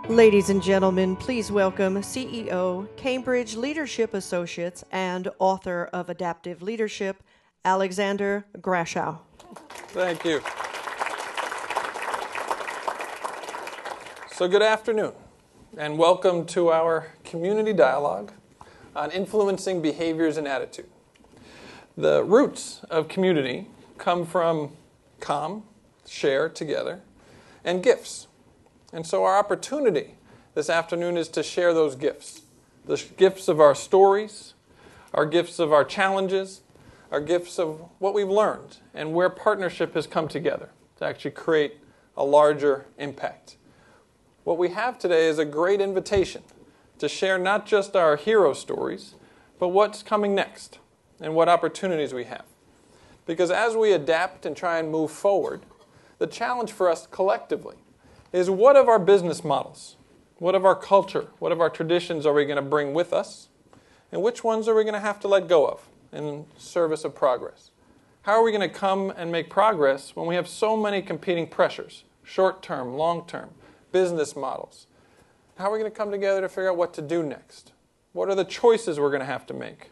Ladies and gentlemen, please welcome CEO, Cambridge Leadership Associates, and author of Adaptive Leadership, Alexander Grashow. Thank you. So good afternoon, and welcome to our community dialogue on influencing behaviors and attitude. The roots of community come from calm, share together, and gifts. And so our opportunity this afternoon is to share those gifts. The gifts of our stories, our gifts of our challenges, our gifts of what we've learned, and where partnership has come together to actually create a larger impact. What we have today is a great invitation to share not just our hero stories, but what's coming next and what opportunities we have. Because as we adapt and try and move forward, the challenge for us collectively is what of our business models, what of our culture, what of our traditions are we going to bring with us, and which ones are we going to have to let go of in service of progress? How are we going to come and make progress when we have so many competing pressures, short-term, long-term, business models? How are we going to come together to figure out what to do next? What are the choices we're going to have to make?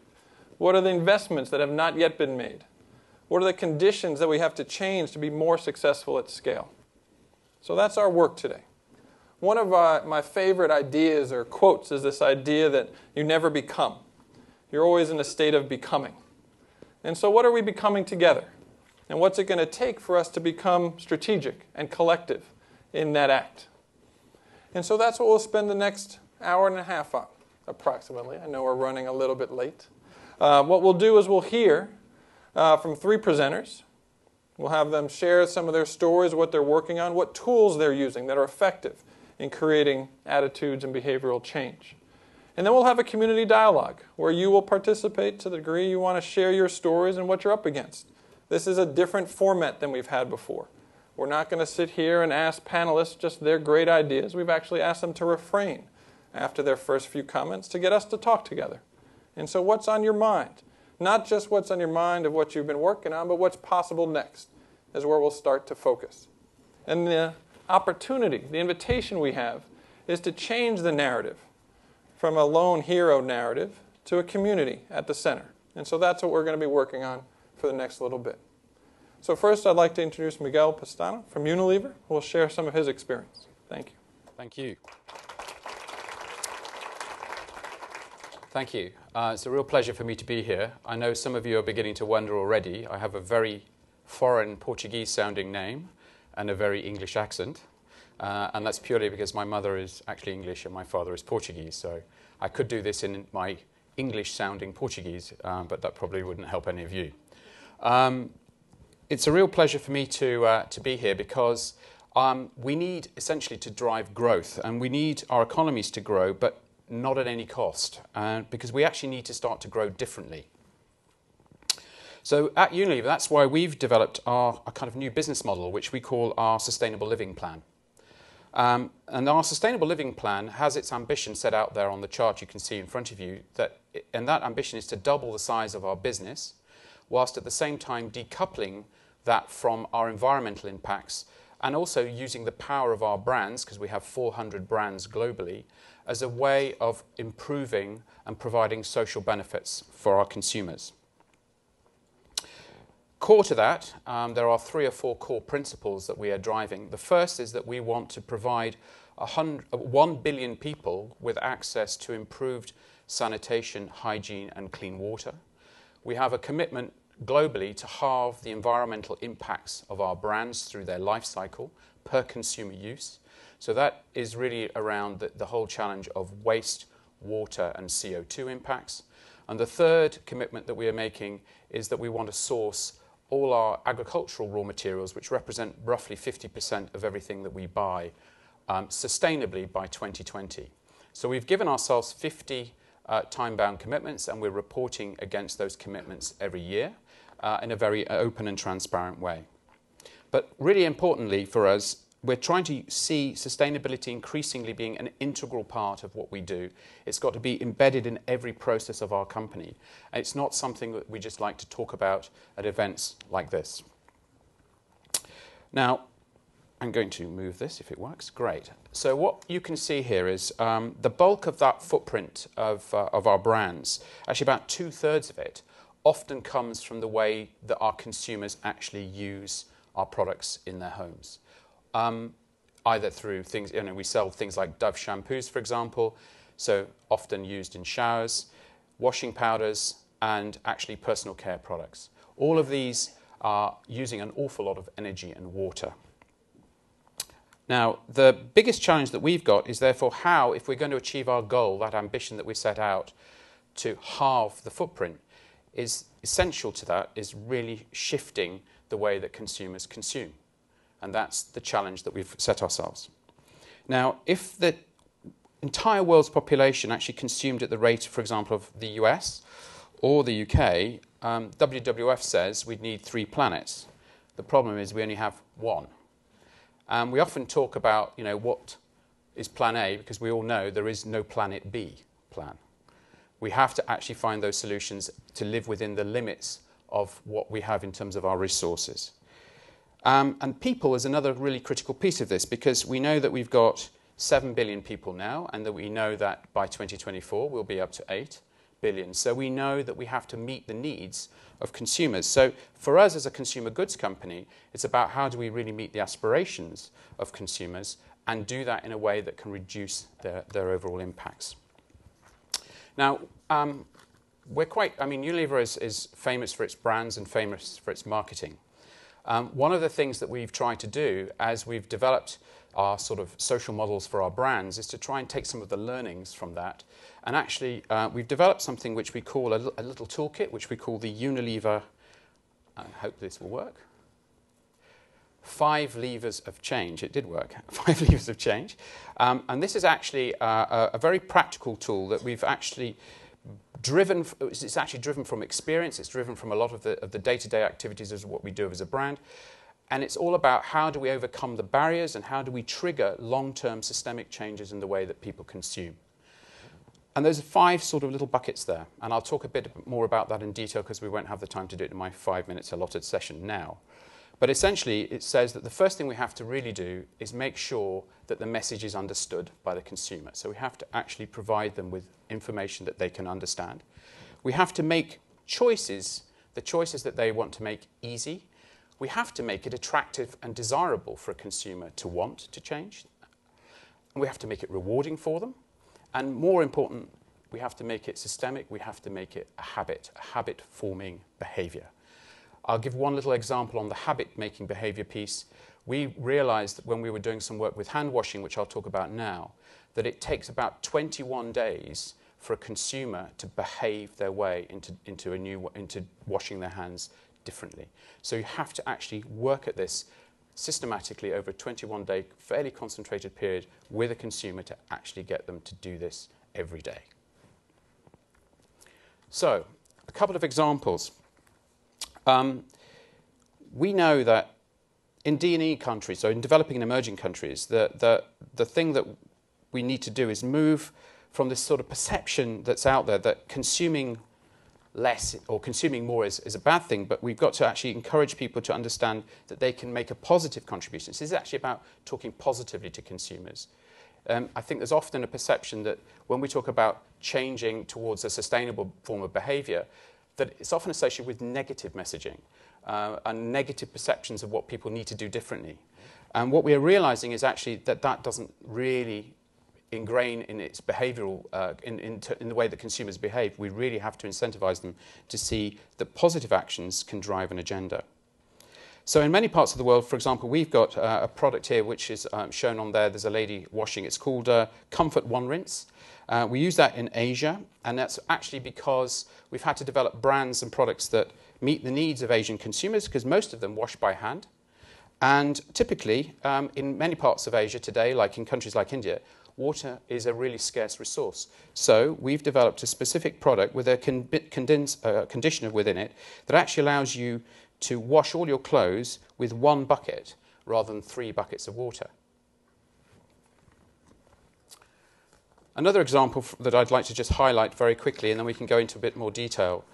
What are the investments that have not yet been made? What are the conditions that we have to change to be more successful at scale? So that's our work today. One of my favorite ideas or quotes is this idea that you never become. You're always in a state of becoming. And so what are we becoming together? And what's it going to take for us to become strategic and collective in that act? And so that's what we'll spend the next hour and a half on, approximately. I know we're running a little bit late. What we'll do is we'll hear from three presenters. We'll have them share some of their stories, what they're working on, what tools they're using that are effective in creating attitudes and behavioral change. And then we'll have a community dialogue where you will participate to the degree you want to share your stories and what you're up against. This is a different format than we've had before. We're not going to sit here and ask panelists just their great ideas. We've actually asked them to refrain after their first few comments to get us to talk together. And so what's on your mind? Not just what's on your mind of what you've been working on, but what's possible next is where we'll start to focus. And the opportunity, the invitation we have, is to change the narrative from a lone hero narrative to a community at the center. And so that's what we're going to be working on for the next little bit. So first I'd like to introduce Miguel Pestana from Unilever, who will share some of his experience. Thank you. Thank you. Thank you. It's a real pleasure for me to be here. I know some of you are beginning to wonder already. I have a very foreign Portuguese-sounding name and a very English accent. And that's purely because my mother is actually English and my father is Portuguese. So I could do this in my English-sounding Portuguese, but that probably wouldn't help any of you. It's a real pleasure for me to be here because we need essentially to drive growth. And we need our economies to grow, but not at any cost, because we actually need to start to grow differently. So at Unilever, that's why we've developed a kind of new business model, which we call our Sustainable Living Plan. And our Sustainable Living Plan has its ambition set out there on the chart you can see in front of you, and that ambition is to double the size of our business, whilst at the same time decoupling that from our environmental impacts, and also using the power of our brands, because we have 400 brands globally, as a way of improving and providing social benefits for our consumers. Core to that, there are 3 or 4 core principles that we are driving. The first is that we want to provide 1 billion people with access to improved sanitation, hygiene, and clean water. We have a commitment globally to halve the environmental impacts of our brands through their life cycle per consumer use. So that is really around the whole challenge of waste, water, and CO2 impacts. And the third commitment that we are making is that we want to source all our agricultural raw materials, which represent roughly 50% of everything that we buy, sustainably by 2020. So we've given ourselves 50 time-bound commitments, and we're reporting against those commitments every year in a very open and transparent way. But really importantly for us, we're trying to see sustainability increasingly being an integral part of what we do. It's got to be embedded in every process of our company. And it's not something that we just like to talk about at events like this. Now, I'm going to move this if it works. Great. So what you can see here is the bulk of that footprint of our brands, actually about 2/3 of it, often comes from the way that our consumers actually use our products in their homes. Either through things, we sell things like Dove shampoos, for example, so often used in showers, washing powders, and actually personal care products. All of these are using an awful lot of energy and water. Now, the biggest challenge that we've got is therefore how, if we're going to achieve our goal, that ambition that we set out to halve the footprint, is essential to that is really shifting the way that consumers consume. And that's the challenge that we've set ourselves. Now, if the entire world's population actually consumed at the rate, for example, of the US or the UK, WWF says we'd need 3 planets. The problem is we only have one. We often talk about, what is plan A, because we all know there is no planet B plan. We have to actually find those solutions to live within the limits of what we have in terms of our resources. And people is another really critical piece of this, because we know that we've got 7 billion people now, and that we know that by 2024 we'll be up to 8 billion. So we know that we have to meet the needs of consumers. So for us as a consumer goods company, it's about how do we really meet the aspirations of consumers and do that in a way that can reduce their overall impacts. Now, Unilever is famous for its brands and famous for its marketing. One of the things that we've tried to do as we've developed our sort of social models for our brands is to try and take some of the learnings from that. And actually, we've developed something which we call a little toolkit, which we call the Unilever, I hope this will work, 5 levers of change. It did work, 5 levers of change. And this is actually a very practical tool that we've actually driven. It's actually driven from experience. It's driven from a lot of the day-to-day activities of what we do as a brand. And it's all about how do we overcome the barriers and how do we trigger long-term systemic changes in the way that people consume. And there's 5 sort of little buckets there. And I'll talk a bit more about that in detail because we won't have the time to do it in my 5 minutes allotted session now. But essentially, it says that the first thing we have to really do is make sure that the message is understood by the consumer. So we have to actually provide them with information that they can understand. We have to make choices, the choices that they want to make, easy. We have to make it attractive and desirable for a consumer to want to change. And we have to make it rewarding for them. And more important, we have to make it systemic. We have to make it a habit-forming behavior. I'll give one little example on the habit-making behavior piece. We realized that when we were doing some work with hand washing, which I'll talk about now, that it takes about 21 days for a consumer to behave their way into washing their hands differently. So you have to actually work at this systematically over a 21-day, fairly concentrated period with a consumer to actually get them to do this every day. So, a couple of examples. We know that in D&E countries, so in developing and emerging countries, the thing that we need to do is move from this sort of perception that's out there that consuming less or consuming more is a bad thing, but we've got to actually encourage people to understand that they can make a positive contribution. This is actually about talking positively to consumers. I think there's often a perception that when we talk about changing towards a sustainable form of behavior, that it's often associated with negative messaging and negative perceptions of what people need to do differently. And what we're realizing is actually that doesn't really ingrain in its behavioral, in the way that consumers behave. We really have to incentivize them to see that positive actions can drive an agenda. So in many parts of the world, for example, we've got a product here which is shown on there. There's a lady washing. It's called Comfort One Rinse. We use that in Asia, and that's actually because we've had to develop brands and products that meet the needs of Asian consumers, because most of them wash by hand. And typically, in many parts of Asia today, like in countries like India, water is a really scarce resource. So we've developed a specific product with a conditioner within it that actually allows you to wash all your clothes with 1 bucket rather than 3 buckets of water. Another example that I'd like to just highlight very quickly, and then we can go into a bit more detail,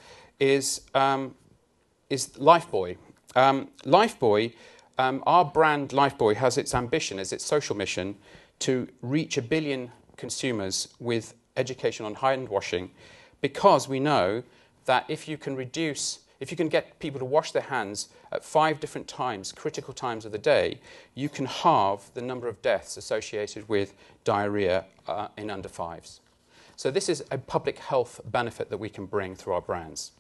is Lifebuoy. Lifebuoy our brand Lifebuoy has its ambition, as its social mission, to reach 1 billion consumers with education on hand washing, because we know that if you can get people to wash their hands at 5 different times, critical times of the day, you can halve the number of deaths associated with diarrhea in under 5s. So this is a public health benefit that we can bring through our brands.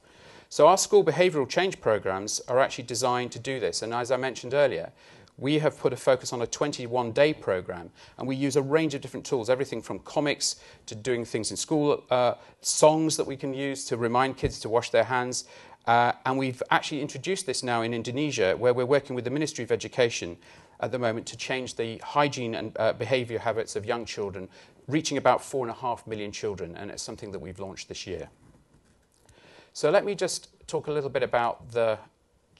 So our school behavioural change programs are actually designed to do this. And as I mentioned earlier, we have put a focus on a 21-day program, and we use a range of different tools, everything from comics to doing things in school, songs that we can use to remind kids to wash their hands. And we've actually introduced this now in Indonesia, where we're working with the Ministry of Education at the moment to change the hygiene and behaviour habits of young children, reaching about 4.5 million children, and it's something that we've launched this year. So let me just talk a little bit about the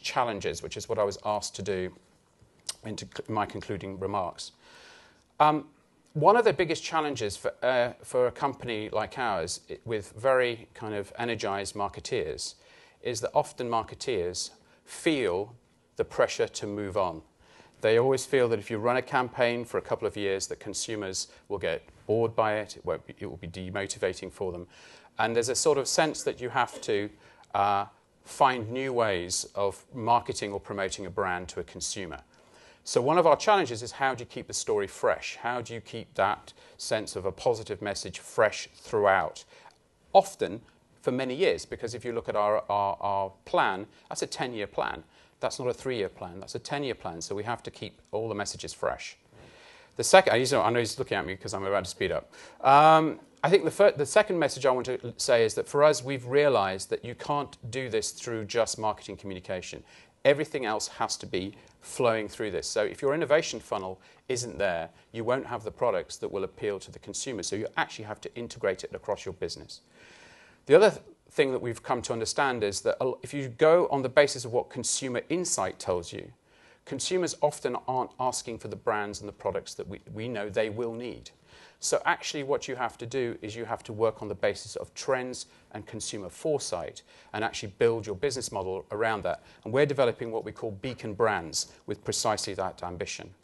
challenges, which is what I was asked to do in my concluding remarks. One of the biggest challenges for a company like ours, with very kind of energized marketeers, is that often marketeers feel the pressure to move on. They always feel that if you run a campaign for a couple of years, that consumers will get bored by it, it will be demotivating for them. And there's a sort of sense that you have to find new ways of marketing or promoting a brand to a consumer. So one of our challenges is, how do you keep the story fresh? How do you keep that sense of a positive message fresh throughout? Often for many years, because if you look at our plan, that's a 10-year plan. That's not a 3-year plan, that's a 10-year plan. So we have to keep all the messages fresh. The second, I know he's looking at me because I'm about to speed up. I think the second message I want to say is that for us, we've realized that you can't do this through just marketing communication. Everything else has to be flowing through this. So if your innovation funnel isn't there, you won't have the products that will appeal to the consumer. So you actually have to integrate it across your business. The other thing that we've come to understand is that if you go on the basis of what consumer insight tells you, consumers often aren't asking for the brands and the products that we know they will need. So actually what you have to do is you have to work on the basis of trends and consumer foresight and actually build your business model around that. And we're developing what we call beacon brands with precisely that ambition.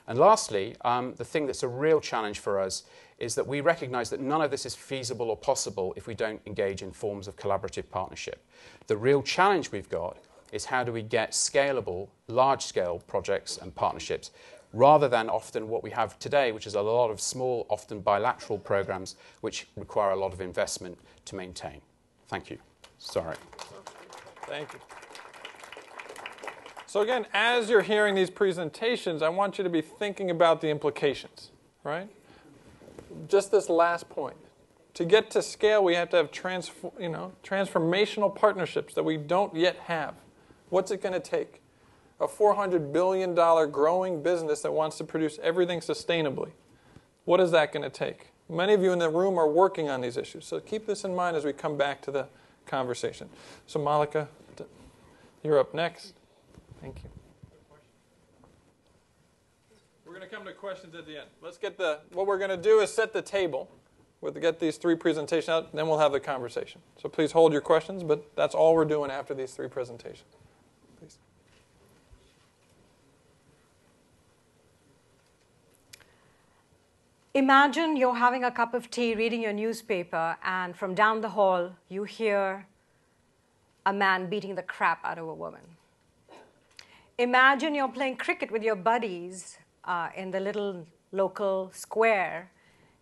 And lastly, the thing that's a real challenge for us is that we recognize that none of this is feasible or possible if we don't engage in forms of collaborative partnership. The real challenge we've got is, how do we get scalable, large-scale projects and partnerships, rather than often what we have today, which is a lot of small, often bilateral programs, which require a lot of investment to maintain. Thank you. Sorry. Thank you. So again, as you're hearing these presentations, I want you to be thinking about the implications, right? Just this last point. To get to scale, we have to have transformational partnerships that we don't yet have. What's it going to take? A $400 billion growing business that wants to produce everything sustainably. What is that going to take? Many of you in the room are working on these issues, so keep this in mind as we come back to the conversation. So Mallika, you're up next. Thank you. We're going to come to questions at the end. Let's get what we're going to do is set the table. We'll get these 3 presentations out, then we'll have the conversation. So please hold your questions, but that's all we're doing after these 3 presentations. Please. Imagine you're having a cup of tea, reading your newspaper, and from down the hall, you hear a man beating the crap out of a woman. Imagine you're playing cricket with your buddies in the little local square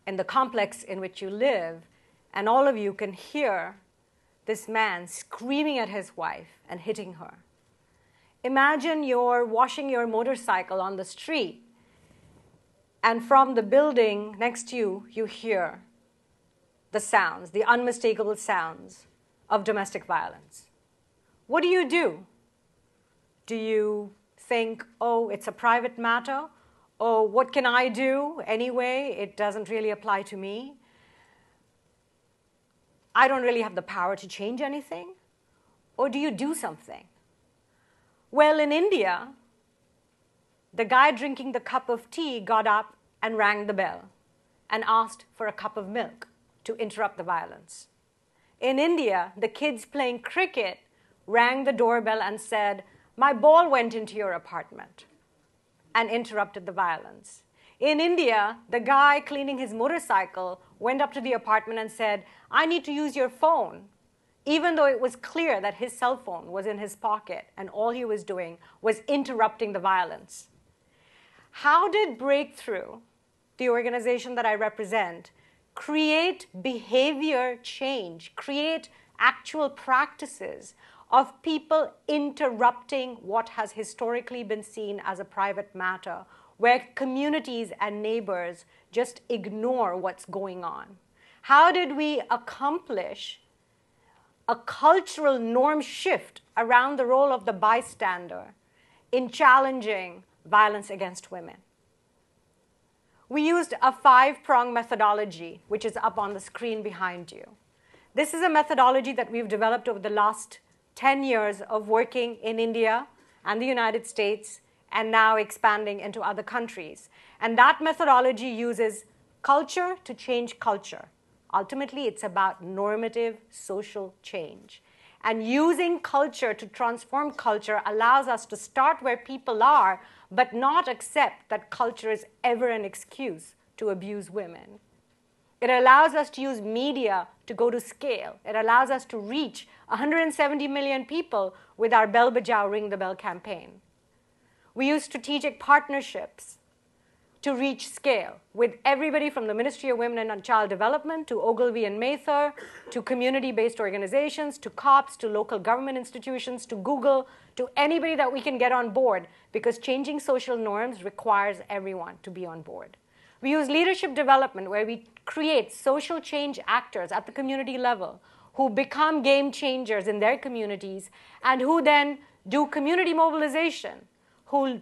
in the complex in which you live, and all of you can hear this man screaming at his wife and hitting her. Imagine you're washing your motorcycle on the street, and from the building next to you, you hear the sounds, the unmistakable sounds of domestic violence. What do? Do you think, oh, it's a private matter? Oh, what can I do anyway? It doesn't really apply to me. I don't really have the power to change anything. Or do you do something? Well, in India, the guy drinking the cup of tea got up and rang the bell and asked for a cup of milk to interrupt the violence. In India, the kids playing cricket rang the doorbell and said, "My ball went into your apartment. and interrupted the violence. In India, the guy cleaning his motorcycle went up to the apartment and said, "I need to use your phone," even though it was clear that his cell phone was in his pocket and all he was doing was interrupting the violence. How did Breakthrough, the organization that I represent, create behavior change, create actual practices of people interrupting what has historically been seen as a private matter, where communities and neighbors just ignore what's going on? How did we accomplish a cultural norm shift around the role of the bystander in challenging violence against women? We used a 5-prong methodology, which is up on the screen behind you. This is a methodology that we've developed over the last 10 years of working in India and the United States, and now expanding into other countries. And that methodology uses culture to change culture. Ultimately, it's about normative social change. And using culture to transform culture allows us to start where people are, but not accept that culture is ever an excuse to abuse women. It allows us to use media to go to scale. It allows us to reach 170 million people with our Bell Bajao Ring the Bell campaign. We use strategic partnerships to reach scale with everybody from the Ministry of Women and Child Development to Ogilvy and Mather, to community-based organizations, to COPs, to local government institutions, to Google, to anybody that we can get on board, because changing social norms requires everyone to be on board. We use leadership development, where we create social change actors at the community level who become game changers in their communities and who then do community mobilization, who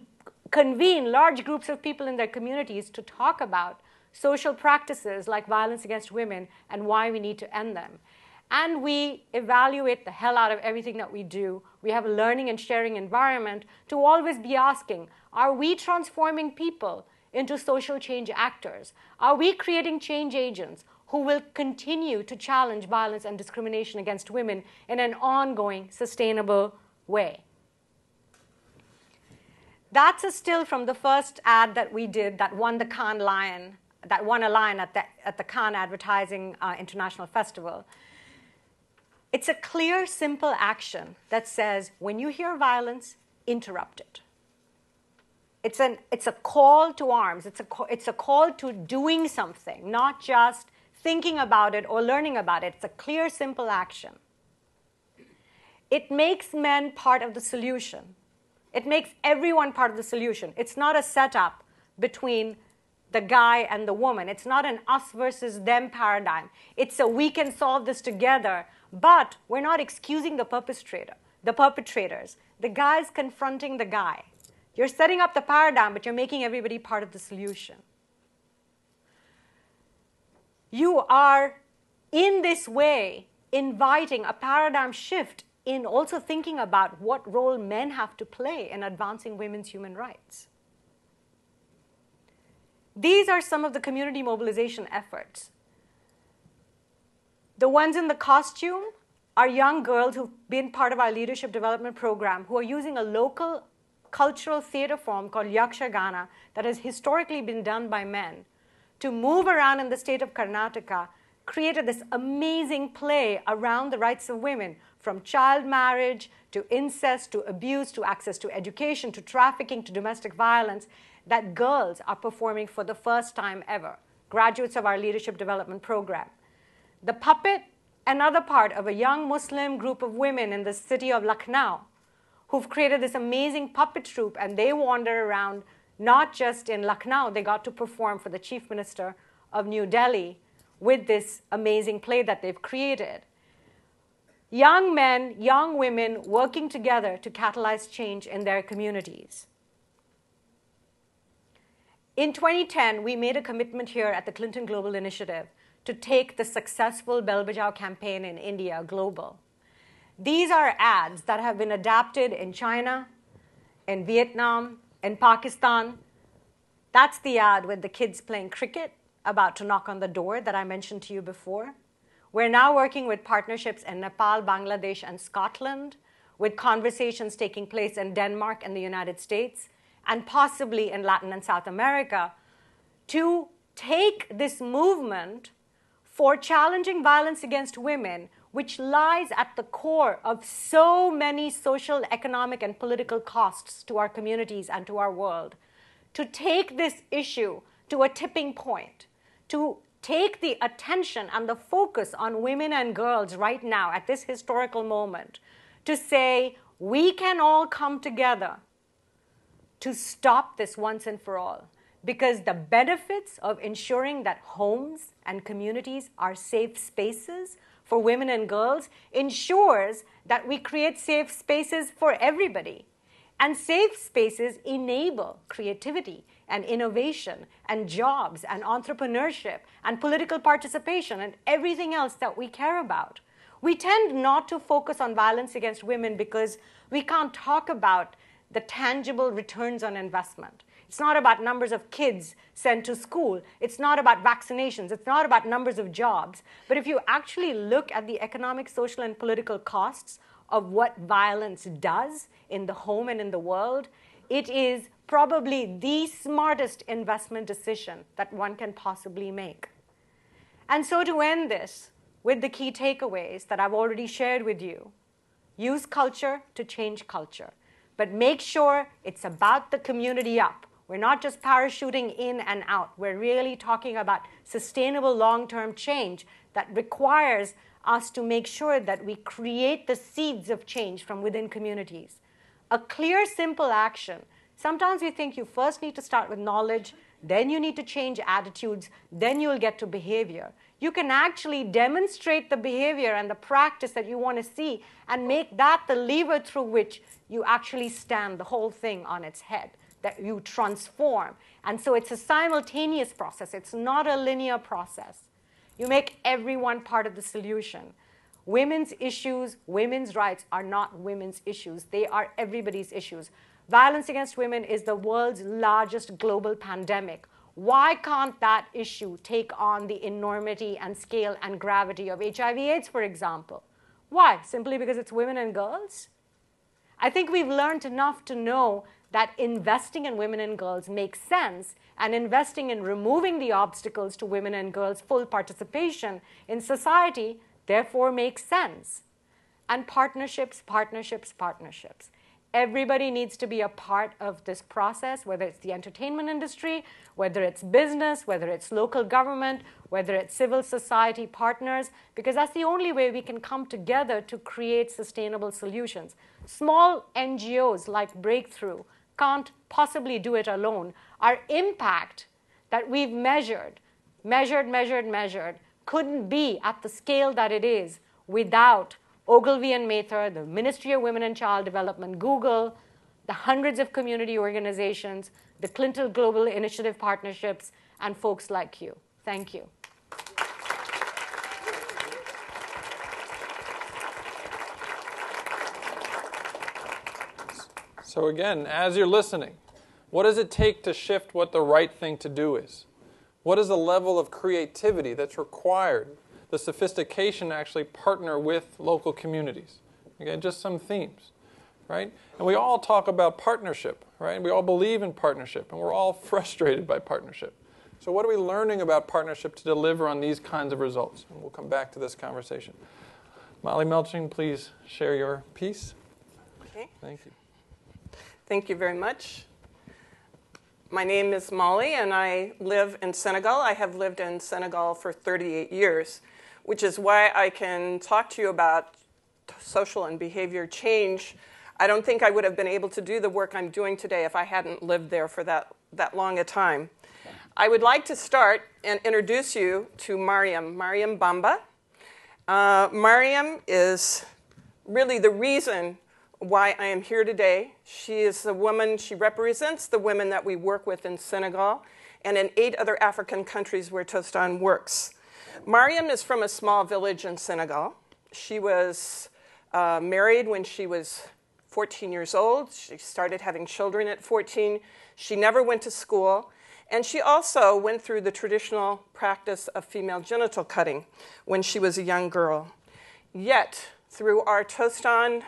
convene large groups of people in their communities to talk about social practices like violence against women and why we need to end them. And we evaluate the hell out of everything that we do. We have a learning and sharing environment to always be asking, are we transforming people into social change actors? Are we creating change agents who will continue to challenge violence and discrimination against women in an ongoing, sustainable way? That's a still from the first ad that we did that won the Cannes Lion, that won a lion at the Cannes Advertising International Festival. It's a clear, simple action that says, when you hear violence, interrupt it. It's a call to arms. It's a call to doing something, not just thinking about it or learning about it. It's a clear, simple action. It makes men part of the solution. It makes everyone part of the solution. It's not a setup between the guy and the woman. It's not an us versus them paradigm. It's a we can solve this together, but we're not excusing the perpetrators. The guy's confronting the guy. You're setting up the paradigm, but you're making everybody part of the solution. You are, in this way, inviting a paradigm shift in also thinking about what role men have to play in advancing women's human rights. These are some of the community mobilization efforts. The ones in the costume are young girls who've been part of our leadership development program who are using a local cultural theater form called Yakshagana that has historically been done by men to move around in the state of Karnataka, created this amazing play around the rights of women, from child marriage to incest to abuse to access to education to trafficking to domestic violence, that girls are performing for the first time ever, graduates of our leadership development program. The puppet, another part of a young Muslim group of women in the city of Lucknow who've created this amazing puppet troupe, and they wander around not just in Lucknow, they got to perform for the Chief Minister of New Delhi with this amazing play that they've created. Young men, young women working together to catalyze change in their communities. In 2010, we made a commitment here at the Clinton Global Initiative to take the successful Bell Bajao campaign in India global. These are ads that have been adapted in China, in Vietnam, in Pakistan. That's the ad with the kids playing cricket, about to knock on the door that I mentioned to you before. We're now working with partnerships in Nepal, Bangladesh, and Scotland, with conversations taking place in Denmark and the United States. and possibly in Latin and South America, to take this movement for challenging violence against women, which lies at the core of so many social, economic, and political costs to our communities and to our world, to take this issue to a tipping point, to take the attention and the focus on women and girls right now at this historical moment, to say we can all come together to stop this once and for all. Because the benefits of ensuring that homes and communities are safe spaces for women and girls ensures that we create safe spaces for everybody. And safe spaces enable creativity and innovation and jobs and entrepreneurship and political participation and everything else that we care about. We tend not to focus on violence against women because we can't talk about the tangible returns on investment. It's not about numbers of kids sent to school. It's not about vaccinations. It's not about numbers of jobs. But if you actually look at the economic, social, and political costs of what violence does in the home and in the world, it is probably the smartest investment decision that one can possibly make. And so to end this with the key takeaways that I've already shared with you, use culture to change culture. But make sure it's about the community up. We're not just parachuting in and out. We're really talking about sustainable long-term change that requires us to make sure that we create the seeds of change from within communities. A clear, simple action. Sometimes we think you first need to start with knowledge, then you need to change attitudes, then you'll get to behavior. You can actually demonstrate the behavior and the practice that you want to see and make that the lever through which you actually stand the whole thing on its head, that you transform. And so it's a simultaneous process. It's not a linear process. You make everyone part of the solution. Women's issues, women's rights are not women's issues. They are everybody's issues. Violence against women is the world's largest global pandemic. Why can't that issue take on the enormity and scale and gravity of HIV/AIDS, for example? Why? Simply because it's women and girls? I think we've learned enough to know that investing in women and girls makes sense, and investing in removing the obstacles to women and girls' full participation in society therefore makes sense. And partnerships, partnerships, partnerships. Everybody needs to be a part of this process, whether it's the entertainment industry, whether it's business, whether it's local government, whether it's civil society partners, because that's the only way we can come together to create sustainable solutions. Small NGOs like Breakthrough can't possibly do it alone. Our impact that we've measured, couldn't be at the scale that it is without Ogilvy and Mather, the Ministry of Women and Child Development, Google, the hundreds of community organizations, the Clinton Global Initiative Partnerships, and folks like you. Thank you. So again, as you're listening, what does it take to shift what the right thing to do is? What is the level of creativity that's required, the sophistication to actually partner with local communities? Again, just some themes, right? And we all talk about partnership, right? We all believe in partnership, and we're all frustrated by partnership. So what are we learning about partnership to deliver on these kinds of results? And we'll come back to this conversation. Molly Melching, please share your piece. Okay. Thank you. Thank you very much. My name is Molly, and I live in Senegal. I have lived in Senegal for 38 years, which is why I can talk to you about social and behavior change. I don't think I would have been able to do the work I'm doing today if I hadn't lived there for that long a time. I would like to start and introduce you to Mariam Bamba. Mariam is really the reason why I am here today. She is a woman, she represents the women that we work with in Senegal and in 8 other African countries where Tostan works. Mariam is from a small village in Senegal. She was married when she was 14 years old. She started having children at 14. She never went to school. And she also went through the traditional practice of female genital cutting when she was a young girl. Yet, through our Tostan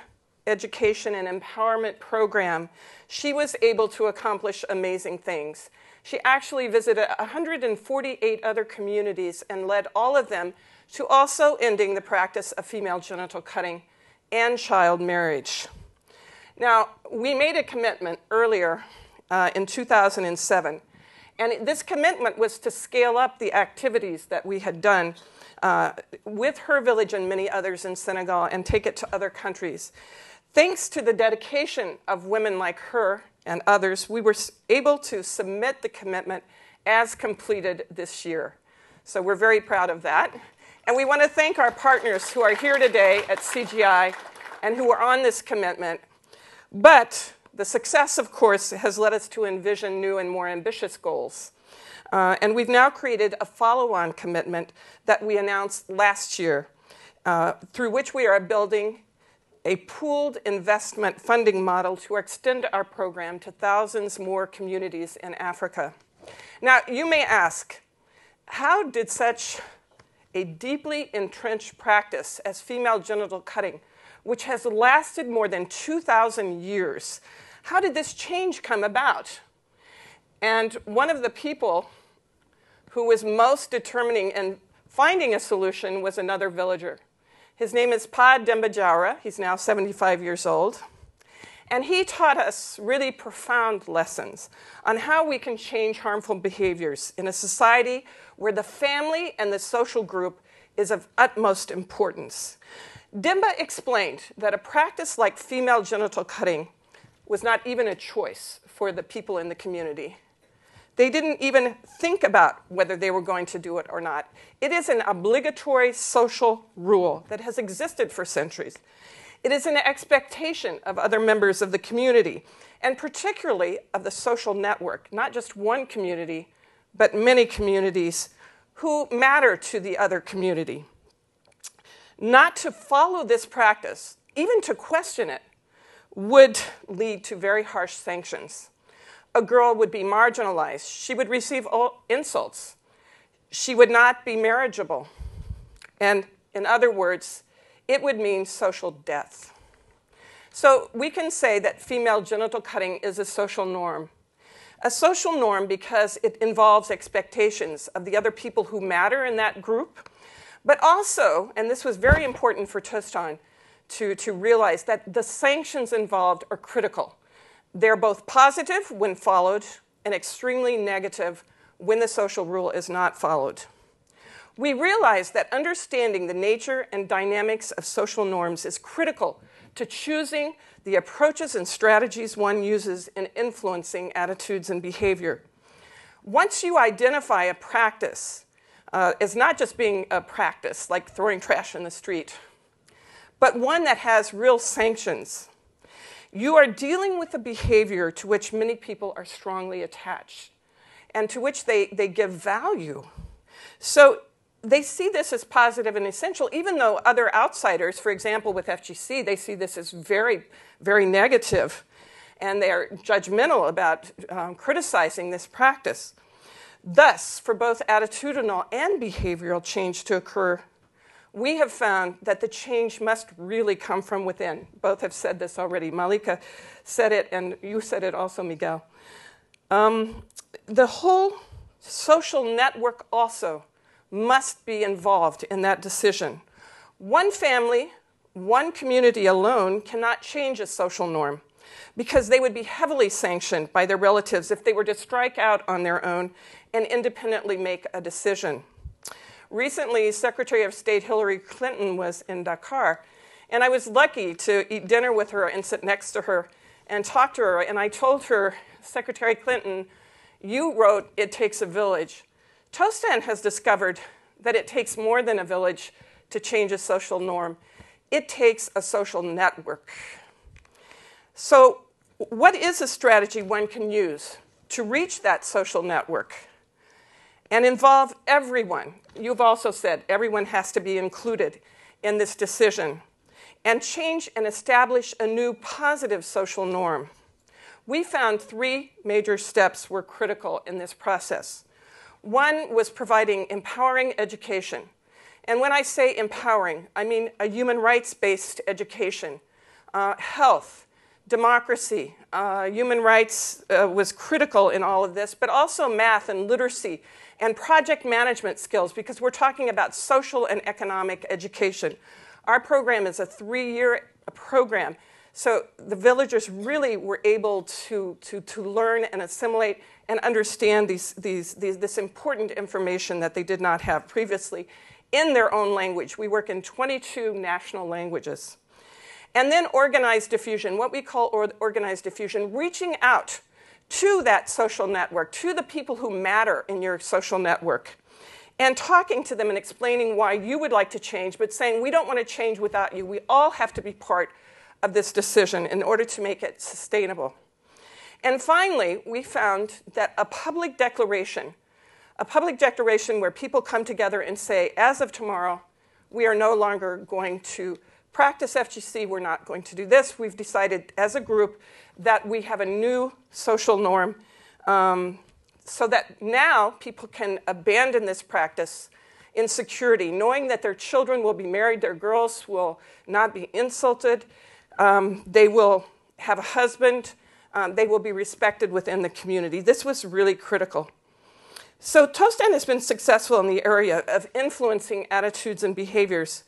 education and empowerment program, she was able to accomplish amazing things. She actually visited 148 other communities and led all of them to also ending the practice of female genital cutting and child marriage. Now, we made a commitment earlier in 2007, and this commitment was to scale up the activities that we had done with her village and many others in Senegal and take it to other countries. Thanks to the dedication of women like her and others, we were able to submit the commitment as completed this year. So we're very proud of that. And we want to thank our partners who are here today at CGI and who are on this commitment. But the success, of course, has led us to envision new and more ambitious goals. And we've now created a follow-on commitment that we announced last year, through which we are building a pooled investment funding model to extend our program to thousands more communities in Africa. Now, you may ask, how did such a deeply entrenched practice as female genital cutting, which has lasted more than 2,000 years, how did this change come about? And one of the people who was most determining in finding a solution was another villager. His name is Pa Demba Jawara. He's now 75 years old. And he taught us really profound lessons on how we can change harmful behaviors in a society where the family and the social group is of utmost importance. Demba explained that a practice like female genital cutting was not even a choice for the people in the community. They didn't even think about whether they were going to do it or not. It is an obligatory social rule that has existed for centuries. It is an expectation of other members of the community, and particularly of the social network, not just one community, but many communities who matter to the other community. Not to follow this practice, even to question it, would lead to very harsh sanctions. A girl would be marginalized. She would receive insults. She would not be marriageable. And in other words, it would mean social death. So we can say that female genital cutting is a social norm. A social norm because it involves expectations of the other people who matter in that group, but also, and this was very important for Tostan to realize, that the sanctions involved are critical. They're both positive when followed and extremely negative when the social rule is not followed. We realize that understanding the nature and dynamics of social norms is critical to choosing the approaches and strategies one uses in influencing attitudes and behavior. Once you identify a practice as not just being a practice like throwing trash in the street, but one that has real sanctions, you are dealing with a behavior to which many people are strongly attached and to which they give value. So they see this as positive and essential, even though other outsiders, for example, with FGC, they see this as very, very negative, and they are judgmental about criticizing this practice. Thus, for both attitudinal and behavioral change to occur, we have found that the change must really come from within. Both have said this already. Mallika said it, and you said it also, Miguel. The whole social network also must be involved in that decision. One family, one community alone cannot change a social norm because they would be heavily sanctioned by their relatives if they were to strike out on their own and independently make a decision. Recently, Secretary of State Hillary Clinton was in Dakar, and I was lucky to eat dinner with her and sit next to her and talk to her. And I told her, Secretary Clinton, you wrote, "It takes a village." Tostan has discovered that it takes more than a village to change a social norm. It takes a social network. So what is a strategy one can use to reach that social network and involve everyone? You've also said everyone has to be included in this decision and change and establish a new positive social norm. We found 3 major steps were critical in this process. One was providing empowering education. And when I say empowering, I mean a human rights-based education health, democracy, human rights was critical in all of this, but also math and literacy and project management skills, because we're talking about social and economic education. Our program is a 3-year program, so the villagers really were able to learn and assimilate and understand this important information that they did not have previously in their own language. We work in 22 national languages. And then organized diffusion, what we call organized diffusion, reaching out to that social network, to the people who matter in your social network, and talking to them and explaining why you would like to change, but saying we don't want to change without you. We all have to be part of this decision in order to make it sustainable. And finally, we found that a public declaration where people come together and say, as of tomorrow, we are no longer going to practice FGC, we're not going to do this. We've decided as a group that we have a new social norm so that now people can abandon this practice in security, knowing that their children will be married, their girls will not be insulted, they will have a husband, they will be respected within the community. This was really critical. So Tostan has been successful in the area of influencing attitudes and behaviors.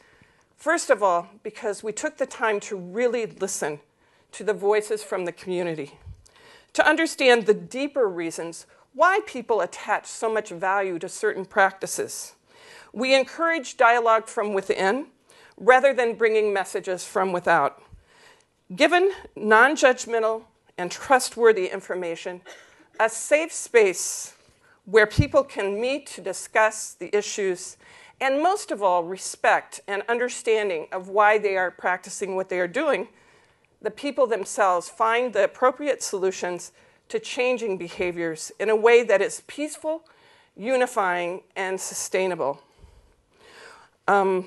First of all, because we took the time to really listen to the voices from the community, to understand the deeper reasons why people attach so much value to certain practices. We encourage dialogue from within rather than bringing messages from without. Given non-judgmental and trustworthy information, a safe space where people can meet to discuss the issues, and most of all, respect and understanding of why they are practicing what they are doing, the people themselves find the appropriate solutions to changing behaviors in a way that is peaceful, unifying, and sustainable. Well,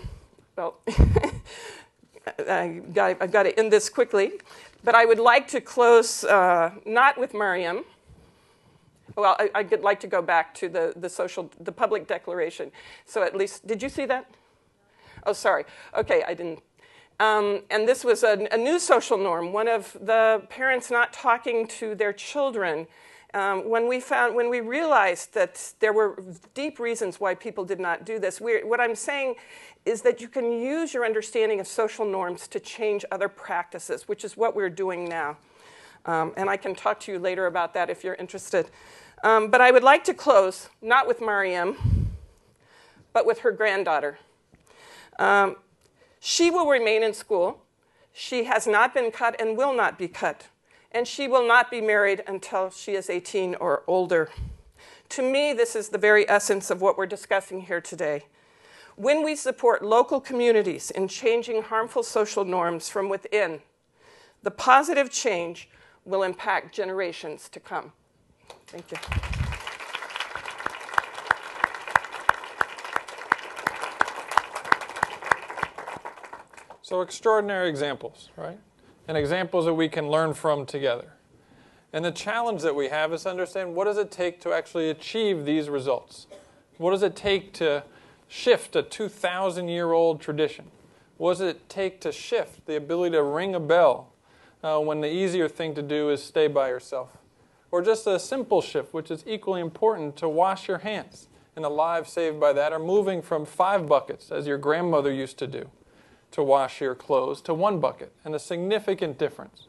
I've got to end this quickly, but I would like to close not with Mariam. Well, I'd like to go back to the public declaration. So at least, did you see that? Oh, sorry. Okay, I didn't. And this was a new social norm, one of the parents not talking to their children. When we realized that there were deep reasons why people did not do this, what I'm saying is that you can use your understanding of social norms to change other practices, which is what we're doing now. And I can talk to you later about that if you're interested. But I would like to close, not with Mariam, but with her granddaughter. She will remain in school. She has not been cut and will not be cut. And she will not be married until she is 18 or older. To me, this is the very essence of what we're discussing here today. When we support local communities in changing harmful social norms from within, the positive change will impact generations to come. Thank you. So extraordinary examples, right? And examples that we can learn from together. And the challenge that we have is to understand, what does it take to actually achieve these results? What does it take to shift a 2,000-year-old tradition? What does it take to shift the ability to ring a bell when the easier thing to do is stay by yourself? Or just a simple shift, which is equally important, to wash your hands, and the lives saved by that are moving from 5 buckets, as your grandmother used to do, to wash your clothes, to 1 bucket, and a significant difference.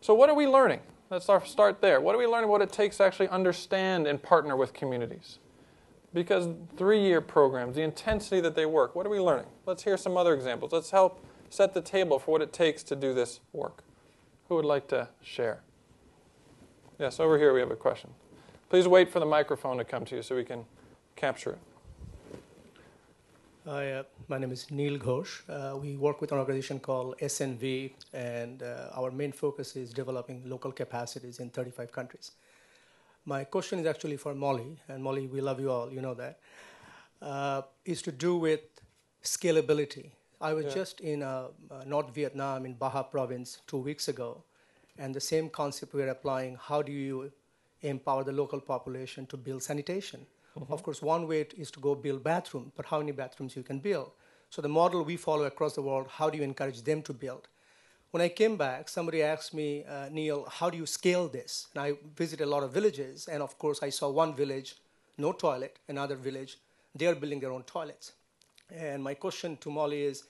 So what are we learning? Let's start there. What are we learning what it takes to actually understand and partner with communities? Because 3-year programs, the intensity that they work, what are we learning? Let's hear some other examples. Let's help set the table for what it takes to do this work. Who would like to share? Yes, over here we have a question. Please wait for the microphone to come to you so we can capture it. Hi, my name is Neil Ghosh. We work with an organization called SNV, and our main focus is developing local capacities in 35 countries. My question is actually for Molly, and Molly, we love you all, you know that, is to do with scalability. I was just in North Vietnam in Baha province 2 weeks ago, and the same concept we're applying. How do you empower the local population to build sanitation? Mm-hmm. Of course, one way is to go build bathrooms, but how many bathrooms you can build? So the model we follow across the world, how do you encourage them to build? When I came back, somebody asked me, Neil, how do you scale this? And I visited a lot of villages, and of course I saw one village, no toilet, another village, they are building their own toilets. And my question to Molly is,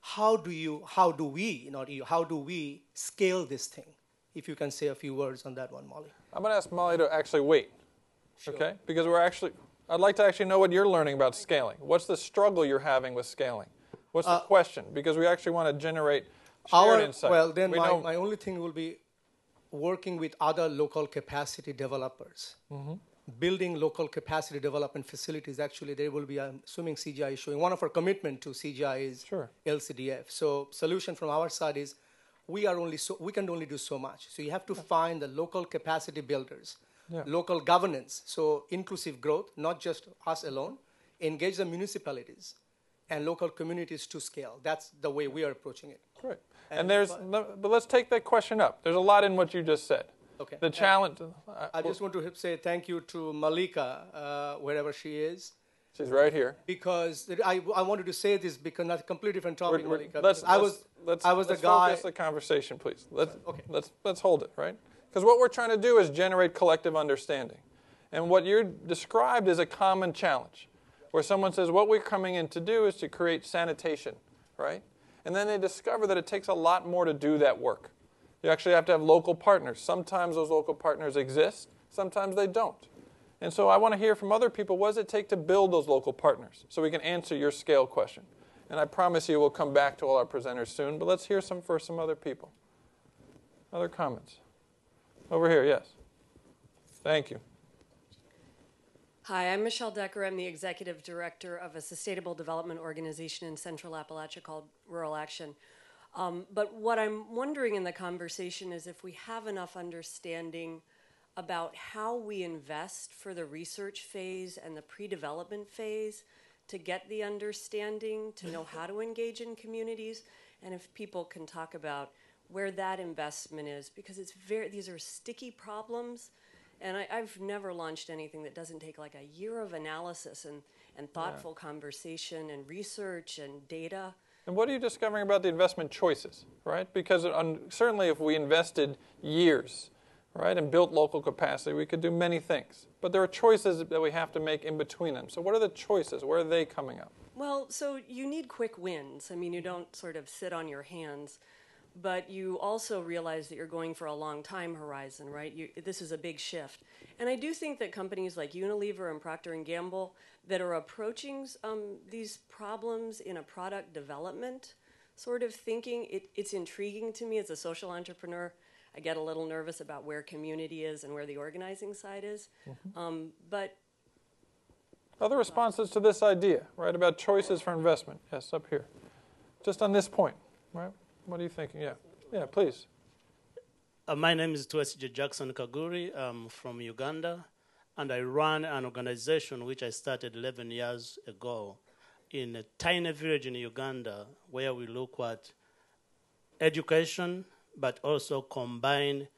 how do we scale this thing? If you can say a few words on that one, Molly. I'm going to ask Molly to actually wait, Sure. okay? Because I'd like to actually know what you're learning about scaling. What's the struggle you're having with scaling? What's the question? Because we actually want to generate shared insight. Well, then my only thing will be working with other local capacity developers. Building local capacity development facilities. Actually, there will be, I'm assuming CGI is showing, one of our commitment to CGI is Sure. LCDF. So solution from our side is we can only do so much. So you have to find the local capacity builders, local governance, so inclusive growth, not just us alone, engage the municipalities and local communities to scale. That's the way we are approaching it. Great. But let's take that question up. There's a lot in what you just said. Okay. The challenge. I just want to say thank you to Mallika, wherever she is. She's right here. Because I wanted to say this because not a completely different topic, Mallika. Let's guy. focus the conversation, please. Let's hold it, right? Because what we're trying to do is generate collective understanding. And what you described is a common challenge, where someone says, what we're coming in to do is to create sanitation, right? And then they discover that it takes a lot more to do that work. You actually have to have local partners. Sometimes those local partners exist, sometimes they don't. And so I want to hear from other people, what does it take to build those local partners so we can answer your scale question? And I promise you we'll come back to all our presenters soon, but let's hear some other people. Other comments? Over here, yes. Thank you. Hi, I'm Michelle Decker. I'm the Executive Director of a sustainable development organization in Central Appalachia called Rural Action. But what I'm wondering in the conversation is if we have enough understanding about how we invest for the research phase and the pre-development phase to get the understanding, to know how to engage in communities, and if people can talk about where that investment is, because these are sticky problems, and I've never launched anything that doesn't take like a year of analysis and thoughtful conversation and research and data. And what are you discovering about the investment choices, right? Because certainly if we invested years, right, and built local capacity, we could do many things. But there are choices that we have to make in between them. So what are the choices? Where are they coming up? Well, so you need quick wins. I mean, you don't sort of sit on your hands, but you also realize that you're going for a long time horizon, right? This is a big shift. And I do think that companies like Unilever and Procter & Gamble that are approaching these problems in a product development sort of thinking, it's intriguing to me as a social entrepreneur. I get a little nervous about where community is and where the organizing side is. But other responses to this idea, right, about choices for investment? Yes, up here. Just on this point, right? What are you thinking? Yeah, please. My name is Twesige Jackson Kaguri. I'm from Uganda, and I run an organization which I started 11 years ago in a tiny village in Uganda where we look at education, but also combine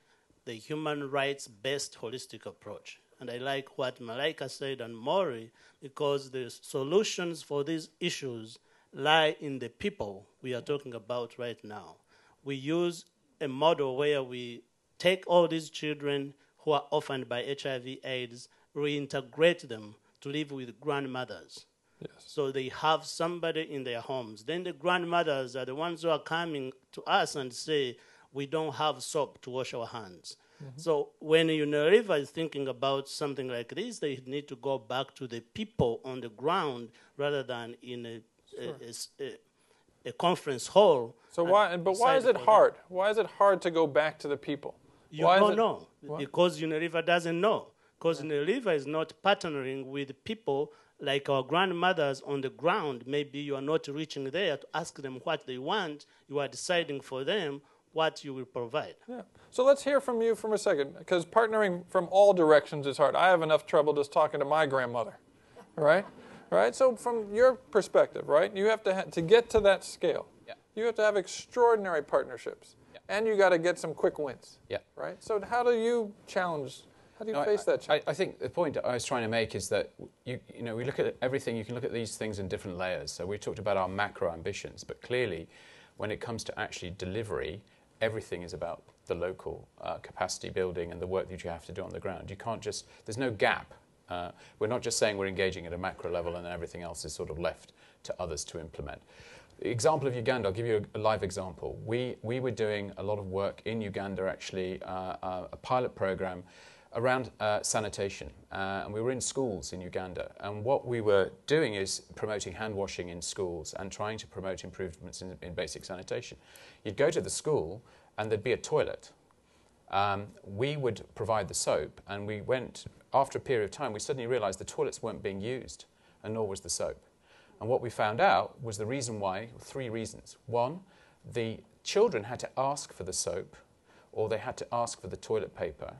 the human rights-based holistic approach. And I like what Mallika said and Maury, because the solutions for these issues lie in the people we are talking about right now. We use a model where we take all these children who are orphaned by HIV/AIDS, reintegrate them to live with grandmothers. Yes. So they have somebody in their homes. Then the grandmothers are the ones who are coming to us and say, we don't have soap to wash our hands. So when Unilever is thinking about something like this, they need to go back to the people on the ground rather than in a conference hall. So why is it hard? Why is it hard to go back to the people? You don't know. Because Unilever doesn't know. Because Unilever is not partnering with people like our grandmothers on the ground. Maybe you are not reaching there to ask them what they want. You are deciding for them what you will provide. Yeah. So let's hear from you for a second, because partnering from all directions is hard. I have enough trouble just talking to my grandmother, right? Right. So from your perspective, right, you have to get to that scale. Yeah. You have to have extraordinary partnerships, and you got to get some quick wins. Yeah. Right. So how do you face that challenge? I think the point I was trying to make is that we look at everything. You can look at these things in different layers. So we talked about our macro ambitions, but clearly, when it comes to actually delivery, everything is about the local capacity building and the work that you have to do on the ground. You can't just, there's no gap. We're not just saying we're engaging at a macro level and then everything else is sort of left to others to implement. The example of Uganda, I'll give you a live example. We were doing a lot of work in Uganda, actually, a pilot program around sanitation. And we were in schools in Uganda. And what we were doing is promoting hand washing in schools and trying to promote improvements in basic sanitation. You'd go to the school and there'd be a toilet. We would provide the soap, and we went, after a period of time, we suddenly realized the toilets weren't being used, and nor was the soap. And what we found out was the reason why, 3 reasons. 1, the children had to ask for the soap, or they had to ask for the toilet paper,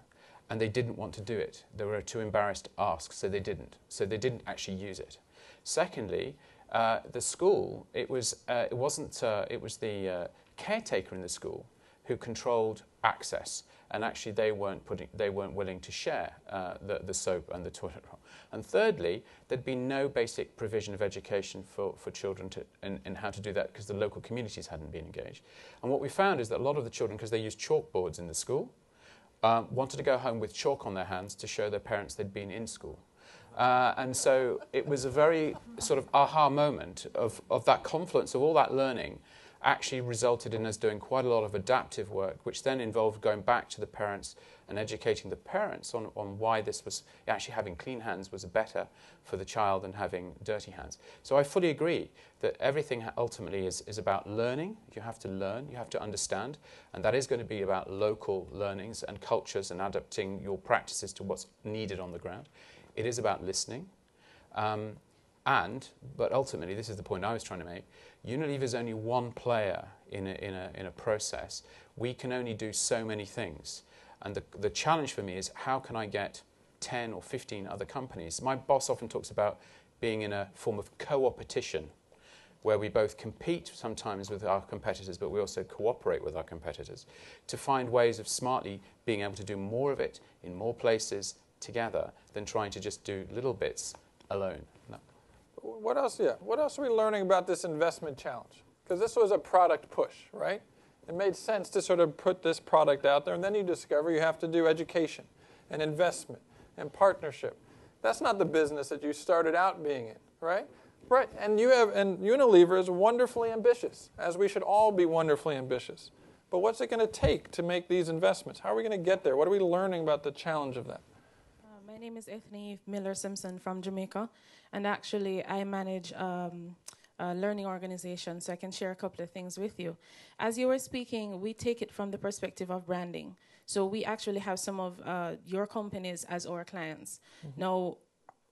and they didn't want to do it. They were too embarrassed to ask, so they didn't. So they didn't actually use it. Secondly, the school, it was the caretaker in the school who controlled access, and actually they weren't willing to share the soap and the toilet roll. And thirdly, there'd been no basic provision of education for children in how to do that, because the local communities hadn't been engaged. And what we found is that a lot of the children, because they used chalkboards in the school, wanted to go home with chalk on their hands to show their parents they'd been in school. And so it was a very sort of aha moment of that confluence of all that learning actually resulted in us doing quite a lot of adaptive work, which then involved going back to the parents and educating the parents on why this was actually having clean hands was better for the child than having dirty hands. So I fully agree that everything ultimately is about learning. You have to learn, you have to understand, and that is going to be about local learnings and cultures and adapting your practices to what's needed on the ground. It is about listening. But ultimately, this is the point I was trying to make, Unilever is only one player in a process. We can only do so many things. And the challenge for me is, how can I get 10 or 15 other companies? My boss often talks about being in a form of co-opetition, where we both compete sometimes with our competitors, but we also cooperate with our competitors to find ways of smartly being able to do more of it in more places together than trying to just do little bits alone. No. What else are we learning about this investment challenge? Because this was a product push, right? It made sense to sort of put this product out there, and then you discover you have to do education and investment and partnership. That's not the business that you started out being in, right? Right, and Unilever is wonderfully ambitious, as we should all be wonderfully ambitious. But what's it going to take to make these investments? How are we going to get there? What are we learning about the challenge of that? My name is Ethne Miller-Simpson from Jamaica, and actually I manage a learning organization, so I can share a couple of things with you. As you were speaking, we take it from the perspective of branding. So we actually have some of your companies as our clients. Mm-hmm. Now,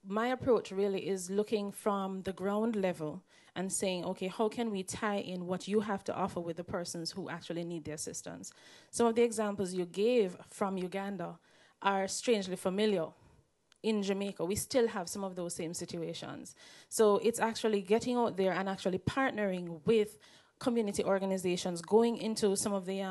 my approach really is looking from the ground level and saying, okay, how can we tie in what you have to offer with the persons who actually need the assistance? Some of the examples you gave from Uganda are strangely familiar. In Jamaica, we still have some of those same situations. So it's actually getting out there and actually partnering with community organizations, going into some of the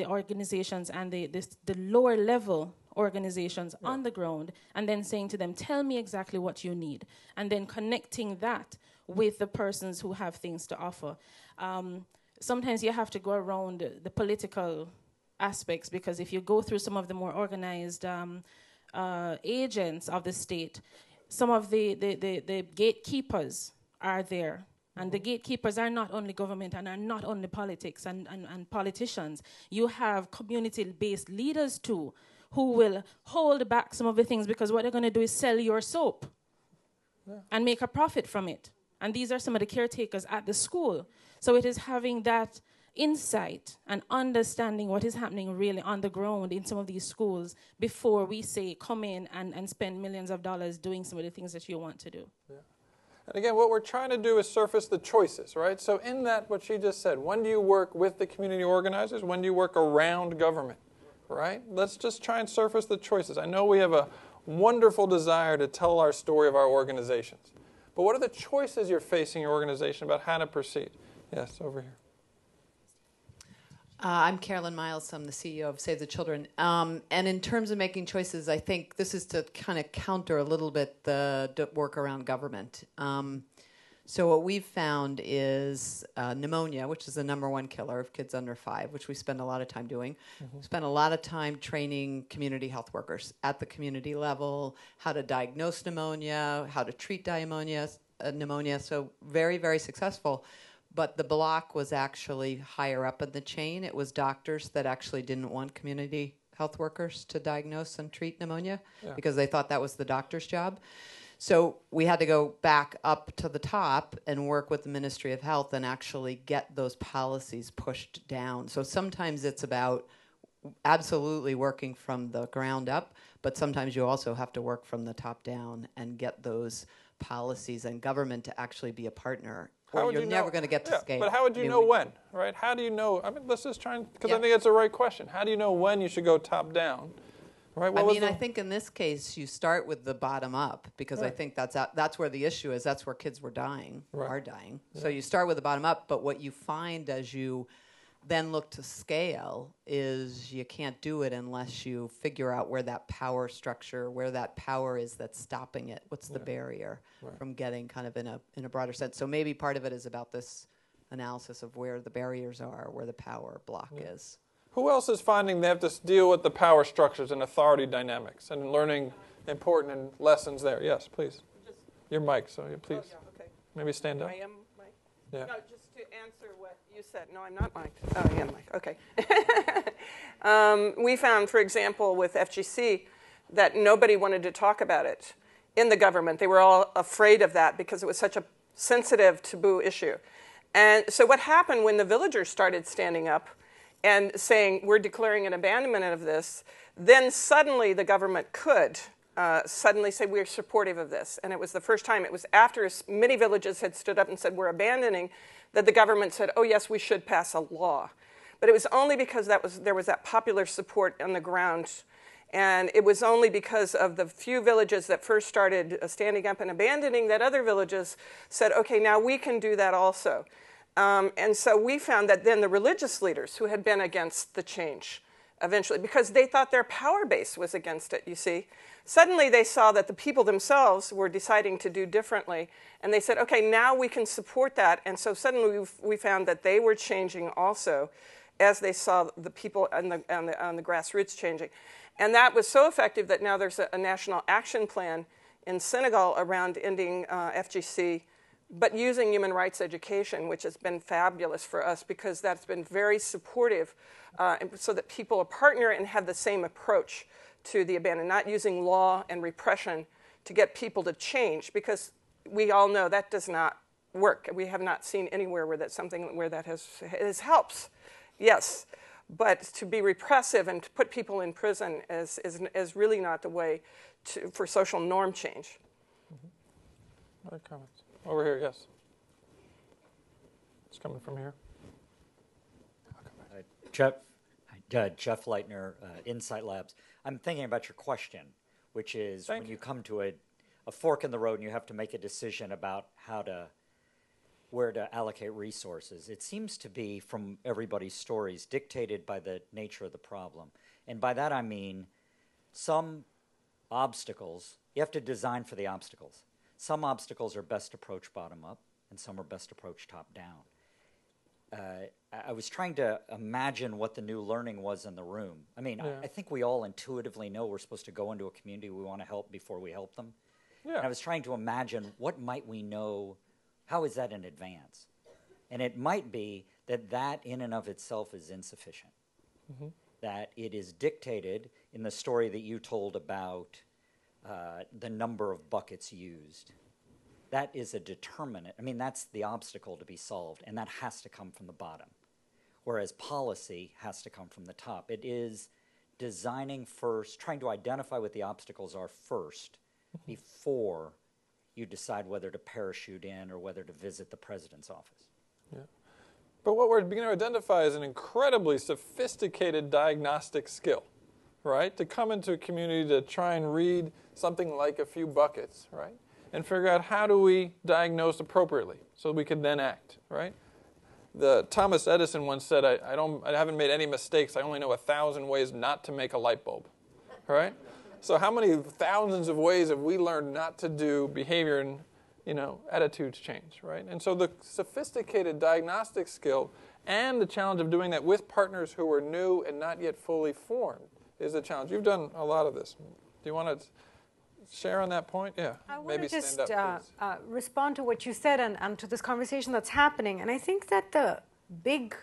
organizations and the lower level organizations on the ground, and then saying to them, tell me exactly what you need, and then connecting that with the persons who have things to offer. Sometimes you have to go around the political aspects, because if you go through some of the more organized agents of the state, some of the gatekeepers are there. And the gatekeepers are not only government and are not only politics and politicians. You have community-based leaders too, who will hold back some of the things, because what they're going to do is sell your soap and make a profit from it. And these are some of the caretakers at the school. So it is having that insight and understanding what is happening really on the ground in some of these schools before we say come in and spend millions of dollars doing some of the things that you want to do. Yeah. And again, what we're trying to do is surface the choices, right? So in that, what she just said, when do you work with the community organizers? When do you work around government, right? Let's just try and surface the choices. I know we have a wonderful desire to tell our story of our organizations. But what are the choices you're facing your organization about how to proceed? Yes, over here. I'm Carolyn Miles. I'm the CEO of Save the Children. And in terms of making choices, I think this is to kind of counter a little bit the work around government. So what we've found is pneumonia, which is the #1 killer of kids under 5, which we spend a lot of time doing. We spend a lot of time training community health workers at the community level, how to diagnose pneumonia, how to treat pneumonia. So very, very successful. But the block was actually higher up in the chain. It was doctors that actually didn't want community health workers to diagnose and treat pneumonia because they thought that was the doctor's job. So we had to go back up to the top and work with the Ministry of Health and actually get those policies pushed down. So sometimes it's about absolutely working from the ground up, but sometimes you also have to work from the top down and get those policies and government to actually be a partner. Or you're never going to get to scale. But how would you know when, right? How do you know? I mean, let's just try and, because I think it's the right question. How do you know when you should go top down? Right? I think in this case, you start with the bottom up because I think that's where the issue is. That's where kids are dying. Yeah. So you start with the bottom up, but what you find as you then look to scale is you can't do it unless you figure out where that power structure, where that power is that's stopping it. What's the barrier from getting kind of in a broader sense? So maybe part of it is about this analysis of where the barriers are, where the power block is. Who else is finding they have to deal with the power structures and authority dynamics and learning important lessons there? Yes, please. Your mic, so please. Oh, yeah, okay. Maybe stand up. I am mic'd? Yeah. No, just to answer what you said. No, I'm not mic'd. Oh, I am mic'd. Okay. We found, for example, with FGC, that nobody wanted to talk about it in the government. They were all afraid of that because it was such a sensitive, taboo issue. And so what happened when the villagers started standing up and saying, we're declaring an abandonment of this, then suddenly the government could suddenly say, we're supportive of this. And it was the first time, it was after many villages had stood up and said, we're abandoning, that the government said, oh, yes, we should pass a law. But it was only because there was that popular support on the ground. And it was only because of the few villages that first started standing up and abandoning that other villages said, okay, now we can do that also. And so we found that then the religious leaders who had been against the change eventually, because they thought their power base was against it, you see, suddenly they saw that the people themselves were deciding to do differently. And they said, okay, now we can support that. And so suddenly we found that they were changing also as they saw the people on the grassroots changing. And that was so effective that now there's a national action plan in Senegal around ending FGC, but using human rights education, which has been fabulous for us because that's been very supportive so that people are partner and have the same approach to the abandonment, not using law and repression to get people to change, because we all know that does not work. We have not seen anywhere where that's something where that has helps, yes, but to be repressive and to put people in prison is really not the way for social norm change. Other comments? Over here, yes. It's coming from here. Jeff Leitner, Insight Labs. I'm thinking about your question, which is when you come to a fork in the road and you have to make a decision about where to allocate resources. It seems to be, from everybody's stories, dictated by the nature of the problem. And by that I mean some obstacles, you have to design for the obstacles. Some obstacles are best approached bottom up, and some are best approached top down. I was trying to imagine what the new learning was in the room. I mean, I think we all intuitively know we're supposed to go into a community we want to help before we help them. Yeah. And I was trying to imagine what might we know, how is that in advance? And it might be that in and of itself is insufficient. Mm-hmm. That it is dictated in the story that you told about the number of buckets used. That is a determinant. I mean, that's the obstacle to be solved, and that has to come from the bottom. Whereas policy has to come from the top. It is designing first, trying to identify what the obstacles are first before you decide whether to parachute in or whether to visit the president's office. Yeah. But what we're beginning to identify is an incredibly sophisticated diagnostic skill, right? To come into a community to try and read something like a few buckets, right? And figure out how do we diagnose appropriately so we can then act, right? Thomas Edison once said, I haven't made any mistakes. I only know 1,000 ways not to make a light bulb, right? So how many thousands of ways have we learned not to do behavior attitudes change, right? And so the sophisticated diagnostic skill and the challenge of doing that with partners who are new and not yet fully formed is a challenge. You've done a lot of this. Do you want to share on that point? Yeah. I want Maybe to just stand up, please. respond to what you said and to this conversation that's happening. And I think that the big